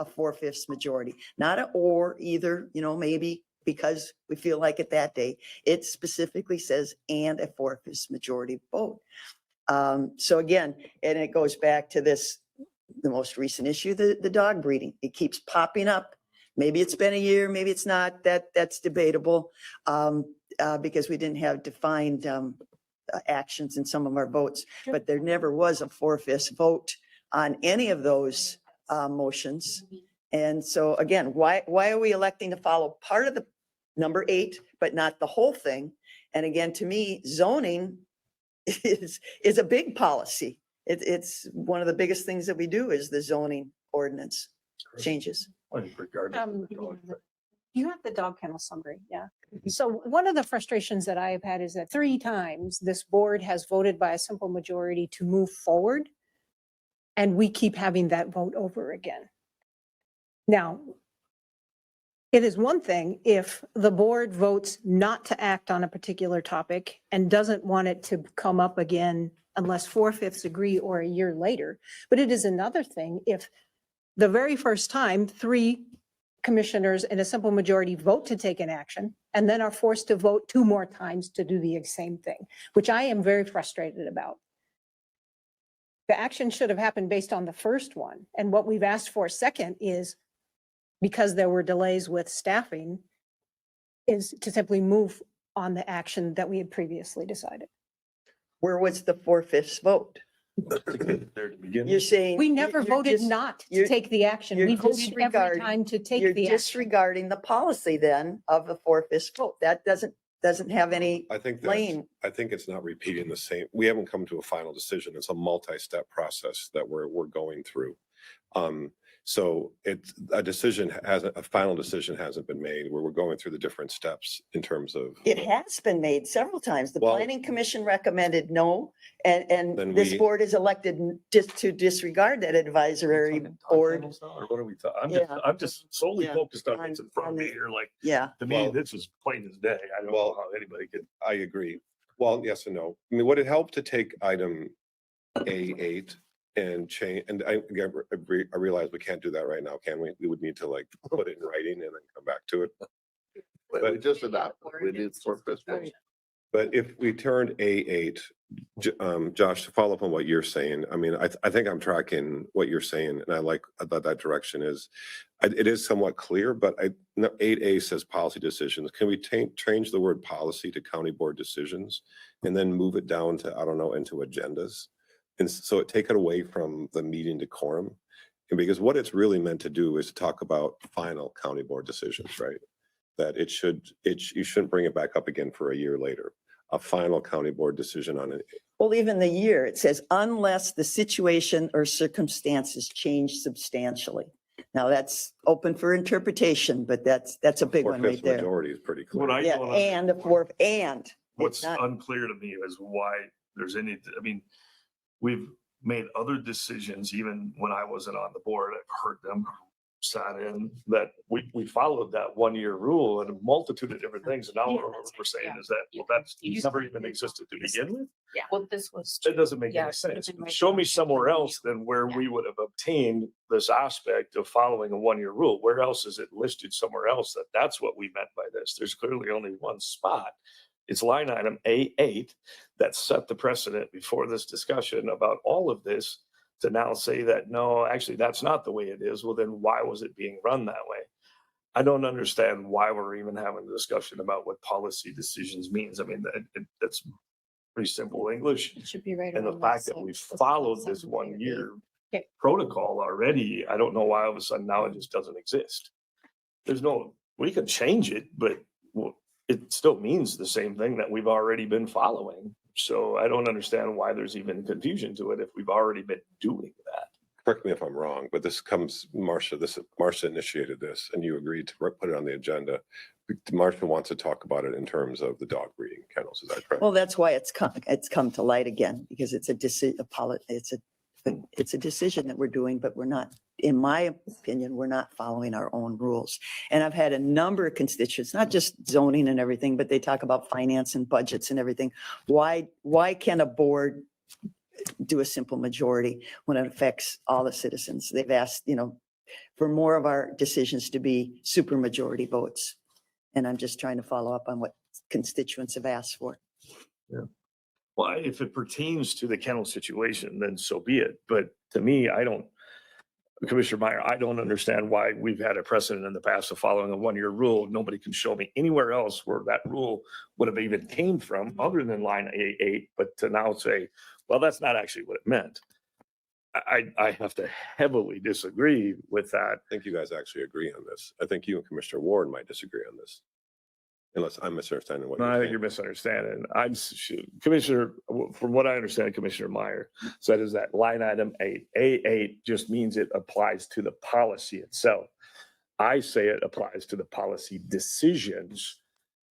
4/5 majority, not a or either, maybe because we feel like it that day. It specifically says and a 4/5 majority vote. So again, and it goes back to the most recent issue, the dog breeding. It keeps popping up. Maybe it's been a year, maybe it's not. That's debatable because we didn't have defined actions in some of our votes, but there never was a 4/5 vote on any of those motions. And so again, why are we electing to follow part of the number 8, but not the whole thing? And again, to me, zoning is a big policy. It's one of the biggest things that we do is the zoning ordinance changes. Regardless of the dog. You have the dog kennel summary, yeah. So one of the frustrations that I have had is that 3 times this board has voted by a simple majority to move forward. And we keep having that vote over again. Now, it is one thing if the board votes not to act on a particular topic and doesn't want it to come up again unless 4/5 agree or a year later. But it is another thing if the very first time 3 commissioners in a simple majority vote to take an action and then are forced to vote 2 more times to do the same thing, which I am very frustrated about. The action should have happened based on the first one. And what we've asked for second is, because there were delays with staffing, is to simply move on the action that we had previously decided. Where was the 4/5 vote? There to begin. You're saying. We never you're voted dis- not to you're- take the action. you're We voted every disregarding- time to You're take the action. disregarding the policy then of the 4/5 vote. That doesn't doesn't have any I think that, lane. I think it's not repeating the same. We haven't come to a final decision. It's a multi-step process that we're going through. So it's a final decision hasn't been made where we're going through the different steps in terms of. It has been made several times. The Well- planning commission recommended no, and Then this we- board is elected just to disregard that advisory board. Or what are we talking? Yeah. I'm just solely Yeah. focused on what's in front of On me the- here. Like, Yeah, to me, Well- this is plain as day. I don't know Well- how anybody could. I agree. Well, yes and no. I mean, would it help to take item A8 and change, and I realize we can't do that right now, can we? We would need to like put it in writing and then come back to it. But we just adopted. We did for fiscal. But if we turned A8, Josh, to follow up on what you're saying, I mean, I think I'm tracking what you're saying, and I like that direction is, it is somewhat clear, but 8A says policy decisions. Can we change the word policy to county board decisions and then move it down to, I don't know, into agendas? And so take it away from the meeting decorum. And because what it's really meant to do is to talk about final county board decisions, right? That you shouldn't bring it back up again for a year later. A final county board decision on it. well, even the year, it says unless the situation or circumstances change substantially. Now, that's open for interpretation, but that's a big one right Four-fifths there. majority is pretty What clear. I Yeah, don't and the fourth, and. What's not- unclear to me is why there's any, I mean, we've made other decisions, even when I wasn't on the board, I've heard them, sat in, that we followed that 1-year rule and a multitude of different things. And now Yeah, what that's we're saying yeah. is that, well, that's never even existed to begin with. Yeah, well, this was. That doesn't make Yeah, any it should've sense. been right Show me there. somewhere else than where Yeah. we would have obtained this aspect of following a 1-year rule. Where else is it listed somewhere else that that's what we meant by this? There's clearly only one spot. It's line item A8 that set the precedent before this discussion about all of this to now say that, no, actually, that's not the way it is. Well, then why was it being run that way? I don't understand why we're even having a discussion about what policy decisions means. I mean, that's pretty simple English. It should be right. And the around fact this, that we so- followed this so- 1-year Okay. protocol already, I don't know why all of a sudden now it just doesn't exist. We can change it, but it still means the same thing that we've already been following. So I don't understand why there's even confusion to it if we've already been doing that. Correct me if I'm wrong, but Marcia initiated this and you agreed to put it on the agenda. Marcia wants to talk about it in terms of the dog breeding kennels. Is that correct? Well, that's why it's come to light again, because it's a decision that we're doing, but we're not, in my opinion, we're not following our own rules. And I've had a number of constituents, not just zoning and everything, but they talk about finance and budgets and everything. Why can a board do a simple majority when it affects all the citizens? They've asked, for more of our decisions to be super majority votes. And I'm just trying to follow up on what constituents have asked for. Well, if it pertains to the kennel situation, then so be it. But to me, Commissioner Meyer, I don't understand why we've had a precedent in the past of following a 1-year rule. Nobody can show me anywhere else where that rule would have even came from other than line A8, but to now say, well, that's not actually what it meant. I have to heavily disagree with that. I think you guys actually agree on this. I think you and Commissioner Ward might disagree on this. Unless I'm misunderstanding what No, I you're think you're saying. misunderstanding. Commissioner, from what I understand, Commissioner Meyer said is that line item A8 just means it applies to the policy itself. I say it applies to the policy decisions,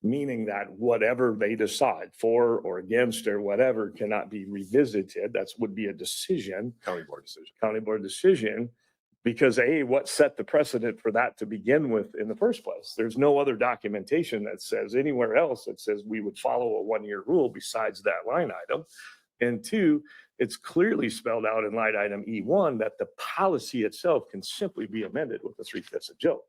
meaning that whatever they decide for or against or whatever cannot be revisited. That would be a decision, County board decision. county board decision. Because what set the precedent for that to begin with in the first place? There's no other documentation that says anywhere else that says we would follow a 1-year rule besides that line item. And 2, it's clearly spelled out in line item E1 that the policy itself can simply be amended with a 3/5 vote.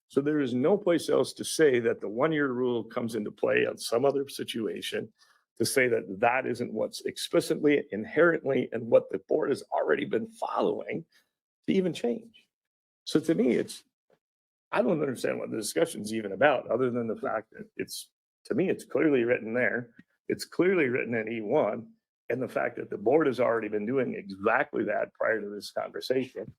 So there is no place else to say that the 1-year rule comes into play on some other situation to say that that isn't what's explicitly, inherently, and what the board has already been following to even change. So to me, I don't understand what the discussion's even about, other than the fact that to me, it's clearly written there. It's clearly written in E1, and the fact that the board has already been doing exactly that prior to this conversation.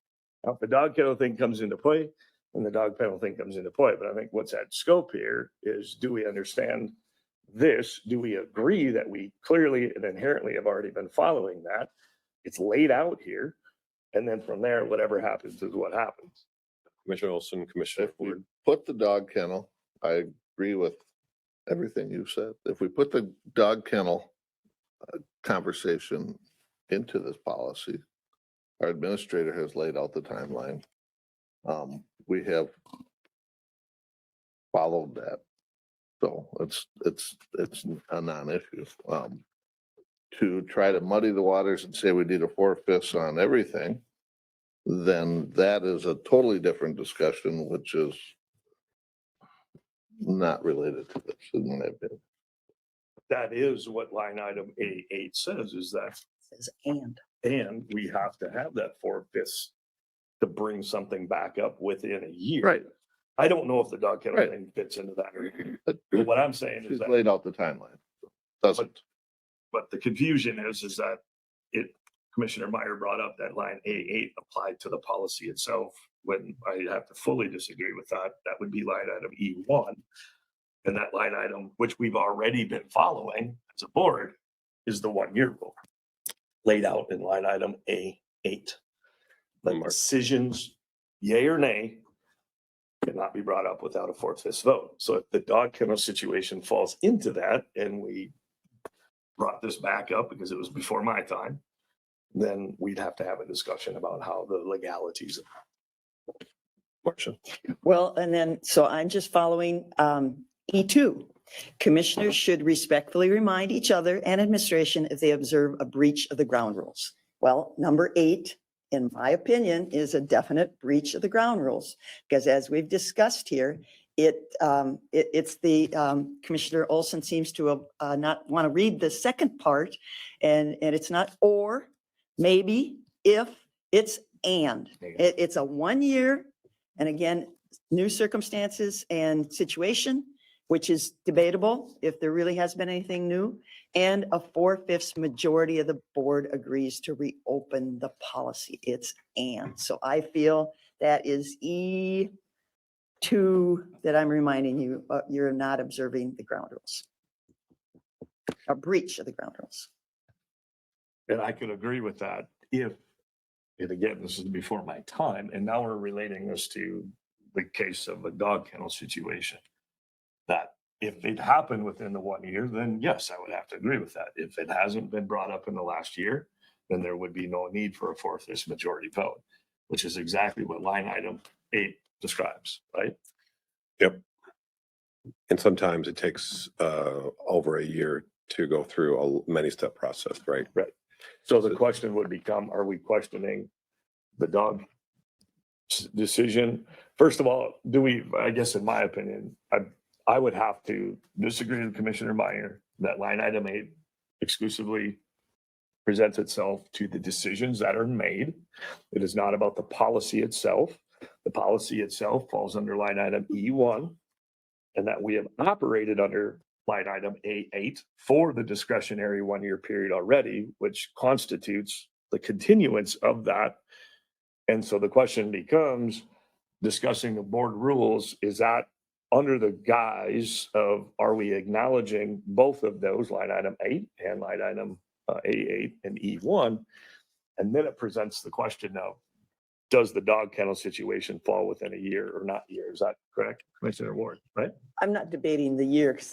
Now, if the dog kennel thing comes into play, then the dog kennel thing comes into play. But I think what's at scope here is, do we understand this, do we agree that we clearly and inherently have already been following that? It's laid out here. And then from there, whatever happens is what happens. Commissioner Olson, Commissioner If we Ford. put the dog kennel, I agree with everything you said. If we put the dog kennel conversation into this policy, our administrator has laid out the timeline. We have followed that. So it's a non-issue. To try to muddy the waters and say we need a 4/5 on everything, then that is a totally different discussion, which is not related to this, in my opinion. That is what line item A8 says, is that, Says and. and we have to have that 4/5 to bring something back up within a year. Right. I don't know if the dog kennel Right. thing fits into that. But But what I'm saying is she's that, laid out the timeline. Doesn't. but the confusion is that Commissioner Meyer brought up that line A8 applied to the policy itself, when I have to fully disagree with that. That would be line item E1. And that line item, which we've already been following as a board, is the 1-year rule laid out in line item A8. The Mark. decisions, yay or nay, cannot be brought up without a 4/5 vote. So if the dog kennel situation falls into that, and we brought this back up because it was before my time, then we'd have to have a discussion about how the legalities. Marcia. Well, and then, so I'm just following E2. Commissioners should respectfully remind each other and administration if they observe a breach of the ground rules. Well, number 8, in my opinion, is a definite breach of the ground rules. Because as we've discussed here, it's the, Commissioner Olson seems to not want to read the second part. And it's not or, maybe, if, it's and. It's a 1 year. And again, new circumstances and situation, which is debatable if there really has been anything new. And a 4/5 majority of the board agrees to reopen the policy. It's and. So I feel that is E2 that I'm reminding you, you're not observing the ground rules. A breach of the ground rules. And I could agree with that if, and again, this is before my time, and now we're relating this to the case of a dog kennel situation. That if it happened within the 1 year, then yes, I would have to agree with that. If it hasn't been brought up in the last year, then there would be no need for a 4/5 majority vote, which is exactly what line item 8 describes, right? Yep. And sometimes it takes over a year to go through a many-step process, right? Right. So the question would become, are we questioning the dog decision? First of all, I guess in my opinion, I would have to disagree with Commissioner Meyer that line item 8 exclusively presents itself to the decisions that are made. It is not about the policy itself. The policy itself falls under line item E1, and that we have operated under line item A8 for the discretionary 1-year period already, which constitutes the continuance of that. And so the question becomes, discussing the board rules, is that under the guise of, are we acknowledging both of those, line item 8 and line item A8 and E1? And then it presents the question of, does the dog kennel situation fall within a year or not year? Is that correct, Commissioner Ward, right? I'm not debating the year because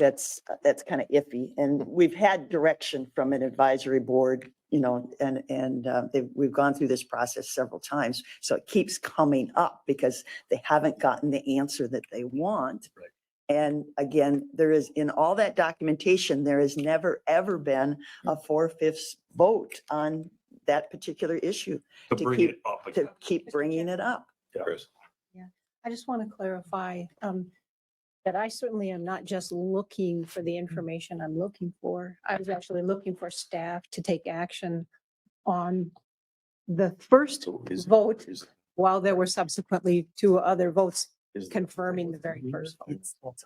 that's kind of iffy. And we've had direction from an advisory board, we've gone through this process several times. So it keeps coming up because they haven't gotten the answer that they want. Right. And again, there is, in all that documentation, there has never, ever been a 4/5 vote on that particular issue. To To bring keep- it up again. To keep bringing it up. Chris. I just want to clarify that I certainly am not just looking for the information I'm looking for. I was actually looking for staff to take action on the first So vote, while there were subsequently 2 other votes is- confirming the very first vote.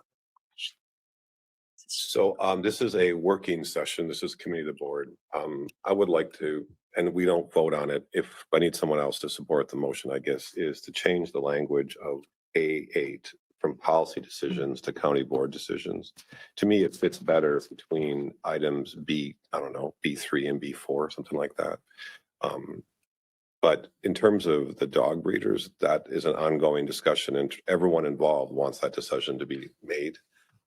So this is a working session. This is committee of the board. I would like to, and we don't vote on it. If I need someone else to support the motion, I guess, is to change the language of A8 from policy decisions to county board decisions. To me, it fits better between items B, I don't know, B3 and B4, something like that. But in terms of the dog breeders, that is an ongoing discussion and everyone involved wants that decision to be made.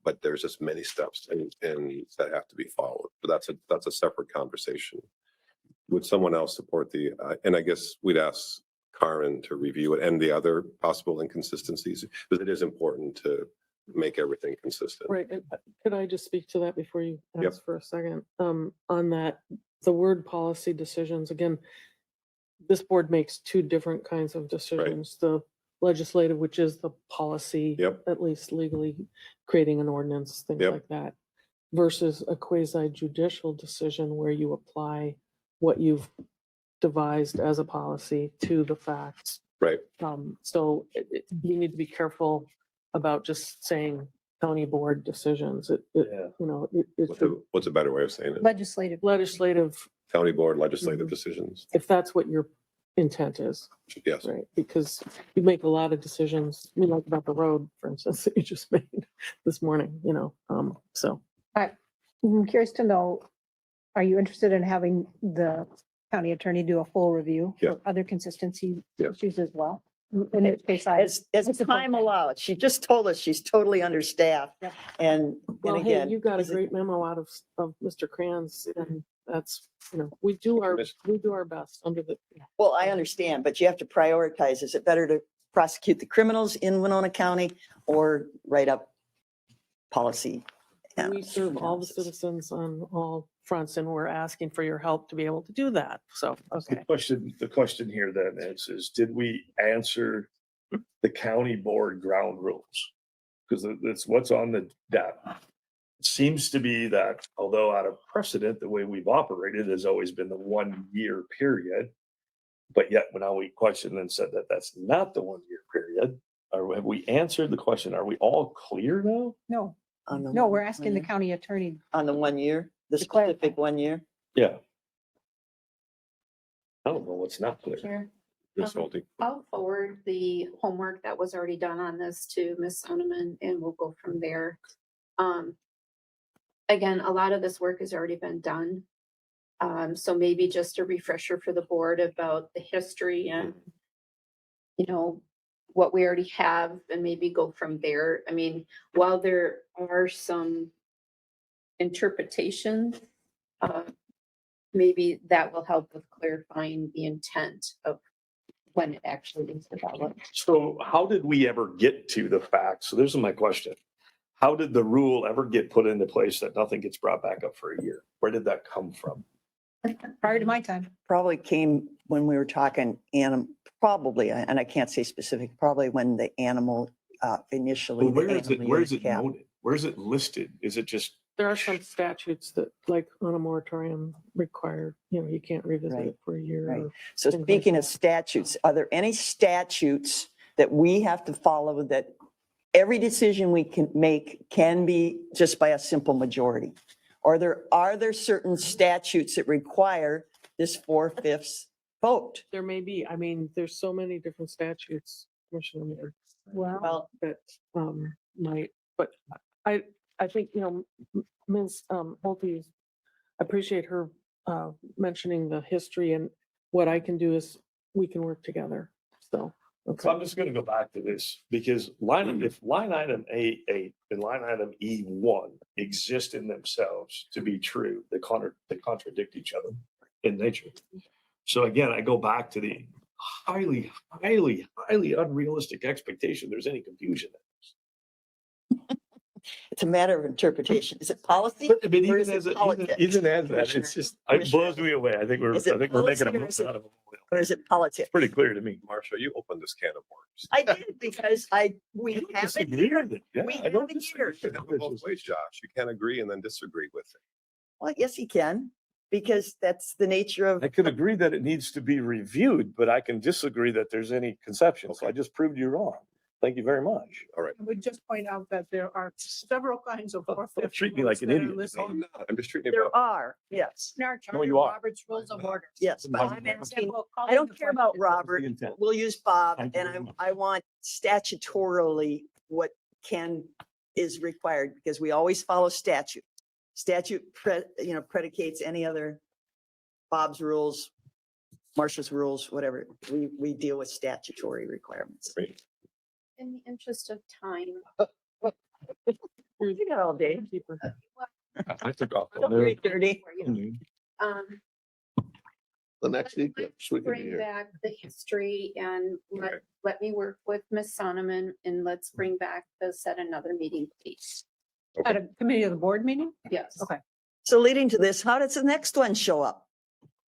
But there's just many steps and that have to be followed. But that's a separate conversation. Would someone else support the, and I guess we'd ask Karen to review it and the other possible inconsistencies, because it is important to make everything consistent. Right, and could I just speak to that before you Yep. ask for a second? On that, the word policy decisions, again, this board makes two different kinds of decisions. The legislative, which is the policy, Yep. at least legally creating an ordinance, things Yep. like that, versus a quasi judicial decision where you apply what you've devised as a policy to the facts. Right. So you need to be careful about just saying county board decisions. It Yeah. you know, it should What's a better way of saying it? Legislative. legislative, County board legislative Mhm. decisions. if that's what your intent is, Yes. right? Because you make a lot of decisions, you like about the road, for instance, that you just made this morning, you know, so. I'm curious to know, are you interested in having the county attorney do a full review Yeah. for other consistency Yeah. issues as well? In this case, As I support time that. allows. She just told us she's totally understaffed. Yep. And Well, hey, again. you got a is it- great memo out of Mr. Kranz, and that's, you know, we do our best under the. Well, I understand, but you have to prioritize. Is it better to prosecute the criminals in Winona County or write up policy? We serve all the analysis? citizens on all fronts, and we're asking for your help to be able to do that, so, okay. The question here then is did we answer the county board ground rules? Because that's what's on the data. It seems to be that although out of precedent, the way we've operated has always been the 1 year period. But yet now we questioned and said that that's not the 1 year period. Or have we answered the question? Are we all clear now? No, On the no, one- we're asking the one year? county attorney. On the 1 year, the To clarify. specific 1 year? Yeah. I don't know what's not clear. Chair, Ms. Holte. I'll forward the homework that was already done on this to Ms. Sonneman, and we'll go from there. Again, a lot of this work has already been done. So maybe just a refresher for the board about the history and, you know, what we already have, and maybe go from there. I mean, while there are some interpretations, maybe that will help with clarifying the intent of when it actually is developed. So how did we ever get to the facts? So this is my question. How did the rule ever get put into place that nothing gets brought back up for a year? Where did that come from? Prior to my time. Probably came when we were talking probably, and I can't say specific, probably when the animal initially. Well, where the is it, animal where is unit it cap. noted? Where is it listed? Is it just, There are some statutes that, like on a moratorium, require, you know, you can't revisit Right, it for a year. right. or So things like speaking of that. statutes, are there any statutes that we have to follow that every decision we can make can be just by a simple majority? Or are there certain statutes that require this 4/5 vote? There may be, I mean, there's so many different statutes, Commissioner Mayor, Well, Well, that might, but I think, you know, Ms. Holte, I appreciate her mentioning the history, and what I can do is we can work together, so. so I'm just gonna go back to this because if line item A8 and line item E1 exist in themselves to be true, they contradict each other in nature. So again, I go back to the highly unrealistic expectation. There's any confusion. it's a matter of interpretation. Is it policy? But even or is as, it politics? even as that, it's just, it blows me away. I think we're Is it making a policy or mountain is it- out of a molehill. Or is it politics? It's pretty clear to me. Marcia, you opened this can of worms. I did because we I don't haven't disagree here. with it. Yeah, We I don't haven't disagree here. You can have it both ways, Josh. You can't agree and then disagree with it. Well, yes, he can, because that's the nature of. I could agree that it needs to be reviewed, but I can disagree that there's any conception. So I just proved you wrong. Thank you very much. All right. I would just point out that there are several kinds of Don't 4/5 treat me like an votes that are idiot. listed No, I'm not. I'm just treating it There about. are, yes, in our No, charter, you are. Robert's Rules of Order. yes, but Well, I'm asking, We'll call I don't it care the about 4/5. Robert. intent. We'll use Bob, Thank you and very much. I want statutorily what is required because we always follow statute. Statute predicates any other Bob's rules, Marcia's rules, whatever. We deal with statutory requirements. Great. In the interest of time, You got all day. I took off. Don't be dirty. um, The next eclipse, we can bring hear. back the history and Okay. let me work with Ms. Sonneman and let's bring back the set another meeting, please. At a committee of the board meeting? Yes. Okay. So leading to this, how does the next one show up?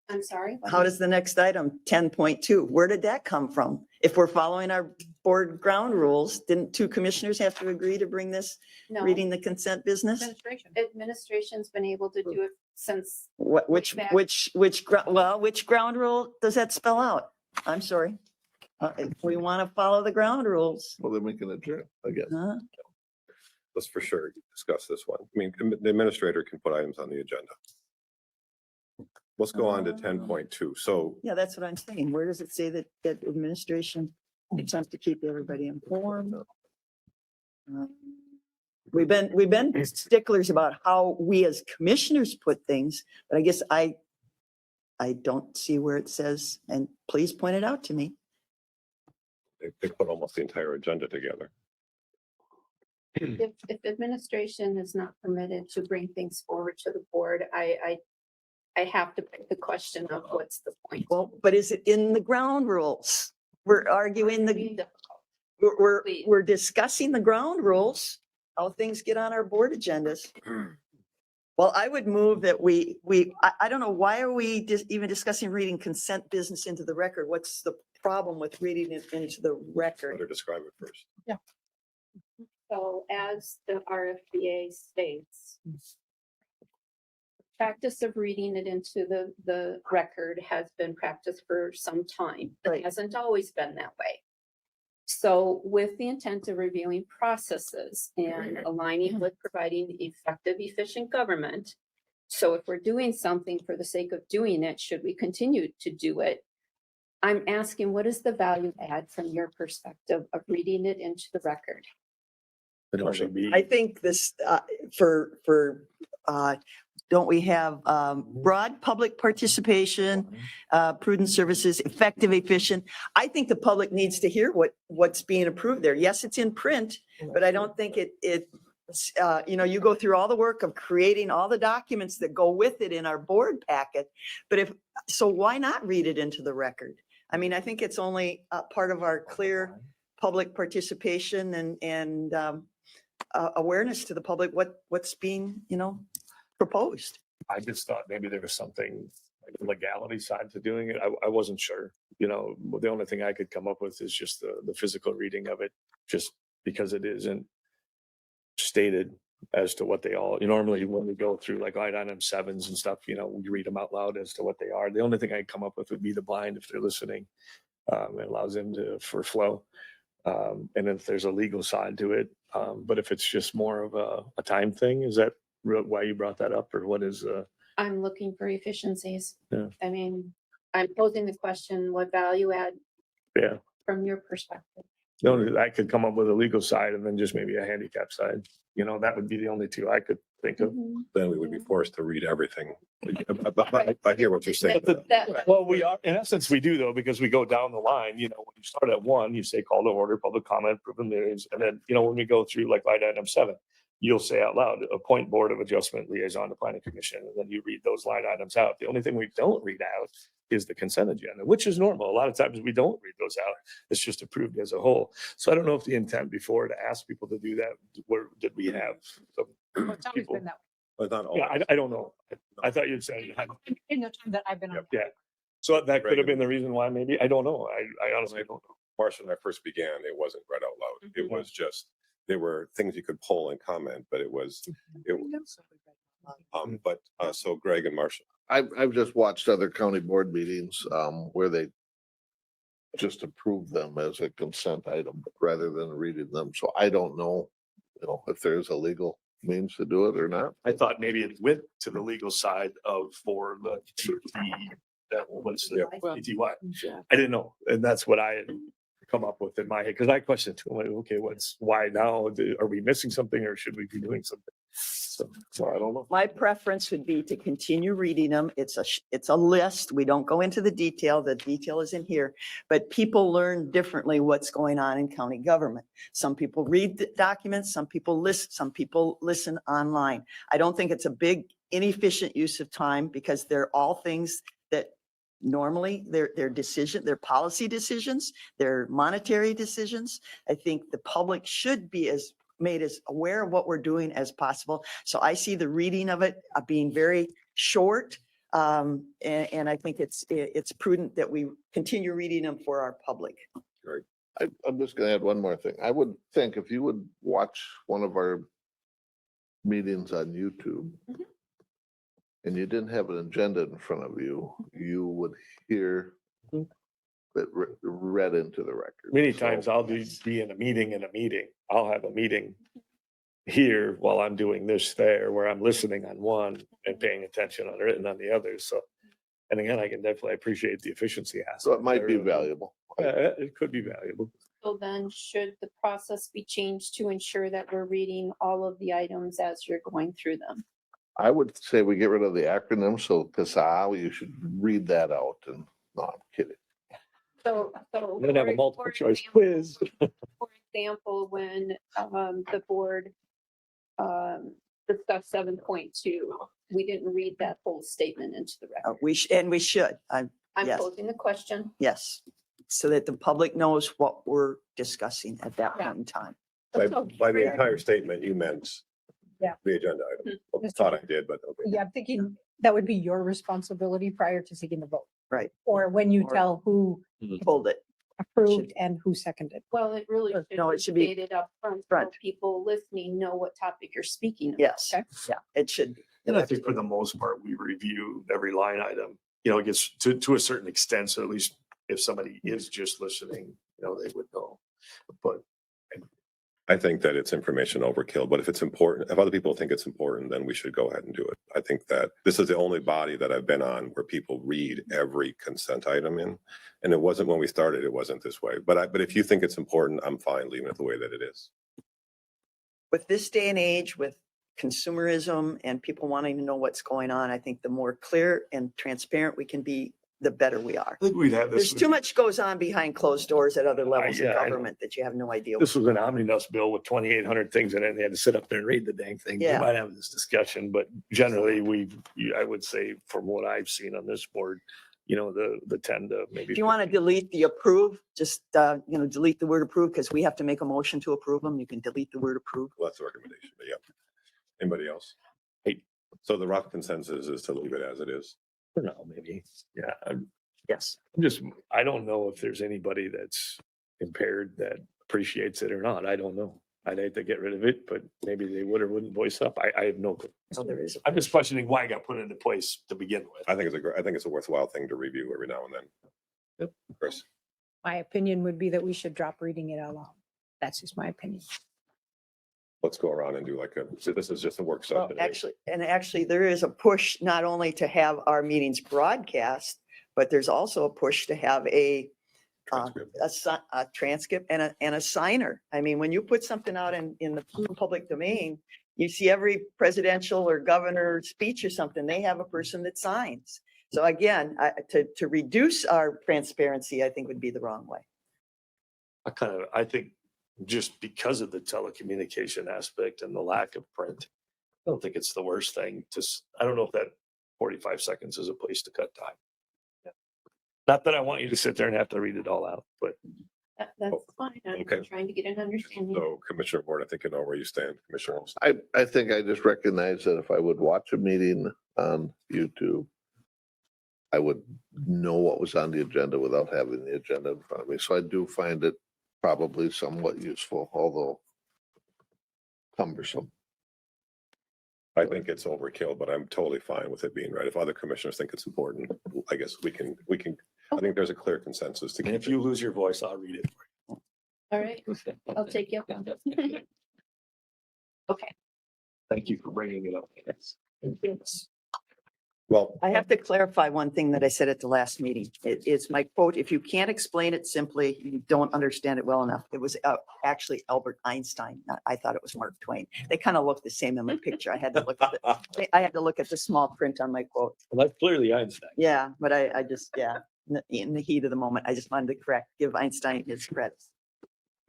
I'm sorry. what? How does the next item, 10.2, where did that come from? If we're following our board ground rules, didn't two commissioners have to agree to bring this, No, reading the consent business? Administration. administration's been able to do it since, Which back. which ground rule does that spell out? I'm sorry. If we want to follow the ground rules. Well, then we can adjourn, I guess. huh? Let's for sure discuss this one. I mean, the administrator can put items on the agenda. Let's go on to 10.2. So Yeah, that's what I'm saying. Where does it say that administration attempts to keep everybody informed? We've been sticklers about how we as commissioners put things, but I guess I don't see where it says, and please point it out to me. they put almost the entire agenda together. if administration is not permitted to bring things forward to the board, I have to put the question of what's the point? Well, but is it in the ground rules? We're arguing Being the, difficult. we're discussing the ground rules, how things get on our board agendas. Well, I would move that I don't know, why are we even discussing reading consent business into the record? What's the problem with reading it into the record? Better describe it first. So as the RFBA states, practice of reading it into the record has been practiced for some time. Right. It hasn't always been that way. So with the intent of reviewing processes and aligning with providing effective, efficient government. So if we're doing something for the sake of doing it, should we continue to do it? I'm asking, what is the value add from your perspective of reading it into the record? It'd only be- I think this, don't we have broad public participation, prudent services, effective, efficient? I think the public needs to hear what's being approved there. Yes, it's in print, but I don't think you go through all the work of creating all the documents that go with it in our board packet. But so why not read it into the record? I mean, I think it's only part of our clear public participation and awareness to the public, what's being, proposed. I just thought maybe there was something like the legality side to doing it. I wasn't sure, the only thing I could come up with is just the physical reading of it, just because it isn't stated as to what they all, normally when we go through like item 7s and stuff, we read them out loud as to what they are. The only thing I'd come up with would be the blind if they're listening. It allows them for flow. And if there's a legal side to it, but if it's just more of a time thing, is that why you brought that up, or what is? I'm looking for efficiencies. Yeah. I mean, I'm posing the question, what value add Yeah, from your perspective? no, I could come up with a legal side and then just maybe a handicap side. That would be the only two I could think of. Mhm. Then we would be forced to read everything. I hear what you're saying. Well, we are, in essence, we do though, because we go down the line, when you start at 1, you say call to order, public comment, proven news. And then, when we go through like item 7, you'll say out loud, appoint board of adjustment liaison to planning commission. And then you read those line items out. The only thing we don't read out is the consent agenda, which is normal. A lot of times we don't read those out. It's just approved as a whole. So I don't know if the intent before to ask people to do that, where did we have some Well, it's always people? been that But not all. Yeah, I don't know. I thought you'd say, way. In the time that I've been on. yeah. So that could have been the reason why, maybe. I don't know. I honestly don't know. Marcia and I first began, it wasn't read out loud. It Mhm. was just, there were things you could pull and comment, but so Greg and Marcia. I've just watched other county board meetings, where they just approve them as a consent item rather than reading them. So I don't know, if there's a legal means to do it or not. I thought maybe it went to the legal side for the that was the Yeah. PTY. I didn't know, and that's what I had come up with in my head, because I questioned too, like, okay, why now? Are we missing something or should we be doing something? So I don't know. My preference would be to continue reading them. It's a list. We don't go into the detail. The detail is in here. But people learn differently what's going on in county government. Some people read the documents, some people listen online. I don't think it's a big inefficient use of time because they're all things that normally their policy decisions, their monetary decisions. I think the public should be made as aware of what we're doing as possible. So I see the reading of it being very short. And I think it's prudent that we continue reading them for our public. I'm just gonna add one more thing. I would think if you would watch one of our meetings on YouTube and you didn't have an agenda in front of you, you would hear it read into the record. Many So- times I'll be in a meeting. I'll have a meeting here while I'm doing this there, where I'm listening on one and paying attention on written on the other. So, and again, I can definitely appreciate the efficiency aspect. So it might be there. valuable. It could be valuable. So then should the process be changed to ensure that we're reading all of the items as you're going through them? I would say we get rid of the acronym, so CASA, you should read that out and, no, I'm kidding. So. Then have a for- multiple for choice example- quiz. For example, when the board discussed 7.2, we didn't read that whole statement into the record. We should, I'm yes. posing the question. yes, so that the public knows what we're discussing at that point in time. By the entire statement, you meant Yeah. the agenda item. Well, I Mr. thought I Chair. did, but okay. Yeah, I'm thinking that would be your responsibility prior to taking the vote. Right. Or when you Or- tell who Hold it. approved and who seconded. Well, it really Sure. No, it should should be be stated up front, so front. people listening know what topic you're speaking about. Yes, Okay. yeah, it should. be. And I think for the most part, we review every line item, it gets to a certain extent. So at least if somebody is just listening, they would know. But I think that it's information overkill, but if it's important, if other people think it's important, then we should go ahead and do it. I think that this is the only body that I've been on where people read every consent item in. And it wasn't when we started, it wasn't this way. But if you think it's important, I'm fine leaving it the way that it is. With this day and age, with consumerism and people wanting to know what's going on, I think the more clear and transparent we can be, the better we are. I think we'd have this. There's too much goes on behind closed doors at other levels of yeah, I know. government that you have no idea. This was an omnibus bill with 2,800 things in it. And they had to sit up there and read the dang thing. We Yeah. might have this discussion, but generally I would say from what I've seen on this board, the 10 to maybe. If you want to 15. delete the approve, just, delete the word approve because we have to make a motion to approve them. You can delete the word approve. Well, that's the recommendation, but yeah. Anybody else? Hey. So the rough consensus is to leave it as it is. For now, maybe. Yeah. Yes. I don't know if there's anybody that's impaired that appreciates it or not. I don't know. I'd hate to get rid of it, but maybe they would or wouldn't voice up. I have no clue. So there is. I'm just questioning why it got put into place to begin with. I think it's a worthwhile thing to review every now and then. Yep. Chris, My opinion would be that we should drop reading it out loud. That's just my opinion. let's go around and do this is just a work Well, session. actually, there is a push not only to have our meetings broadcast, but there's also a push to have a Transcript. a transcript and a signer. I mean, when you put something out in the public domain, you see every presidential or governor speech or something, they have a person that signs. So again, to reduce our transparency, I think would be the wrong way. I think just because of the telecommunication aspect and the lack of print, I don't think it's the worst thing I don't know if that 45 seconds is a place to cut time. Not that I want you to sit there and have to read it all out, but That's fine. I'm Okay. trying to get an understanding. So Commissioner Ward, I think you know where you stand, Commissioner Olson. I think I just recognize that if I would watch a meeting on YouTube, I would know what was on the agenda without having the agenda in front of me. So I do find it probably somewhat useful, although cumbersome. I think it's overkill, but I'm totally fine with it being right. If other commissioners think it's important, I guess we can, I think there's a clear consensus to and keep if it. you lose your voice, I'll read it. All right, I'll take you. Okay. Thank you for bringing it up. Well, I have to clarify one thing that I said at the last meeting. It's my quote, if you can't explain it simply, you don't understand it well enough. It was actually Albert Einstein. I thought it was Mark Twain. They kind of look the same in my picture. I had to look at I had to look at the small print on my quote. Well, that's clearly Einstein. Yeah, but I just, yeah, in the heat of the moment, I just wanted to give Einstein his credits.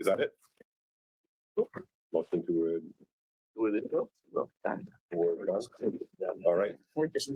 is that it? Motion to, With it. we're done. All right. We're just.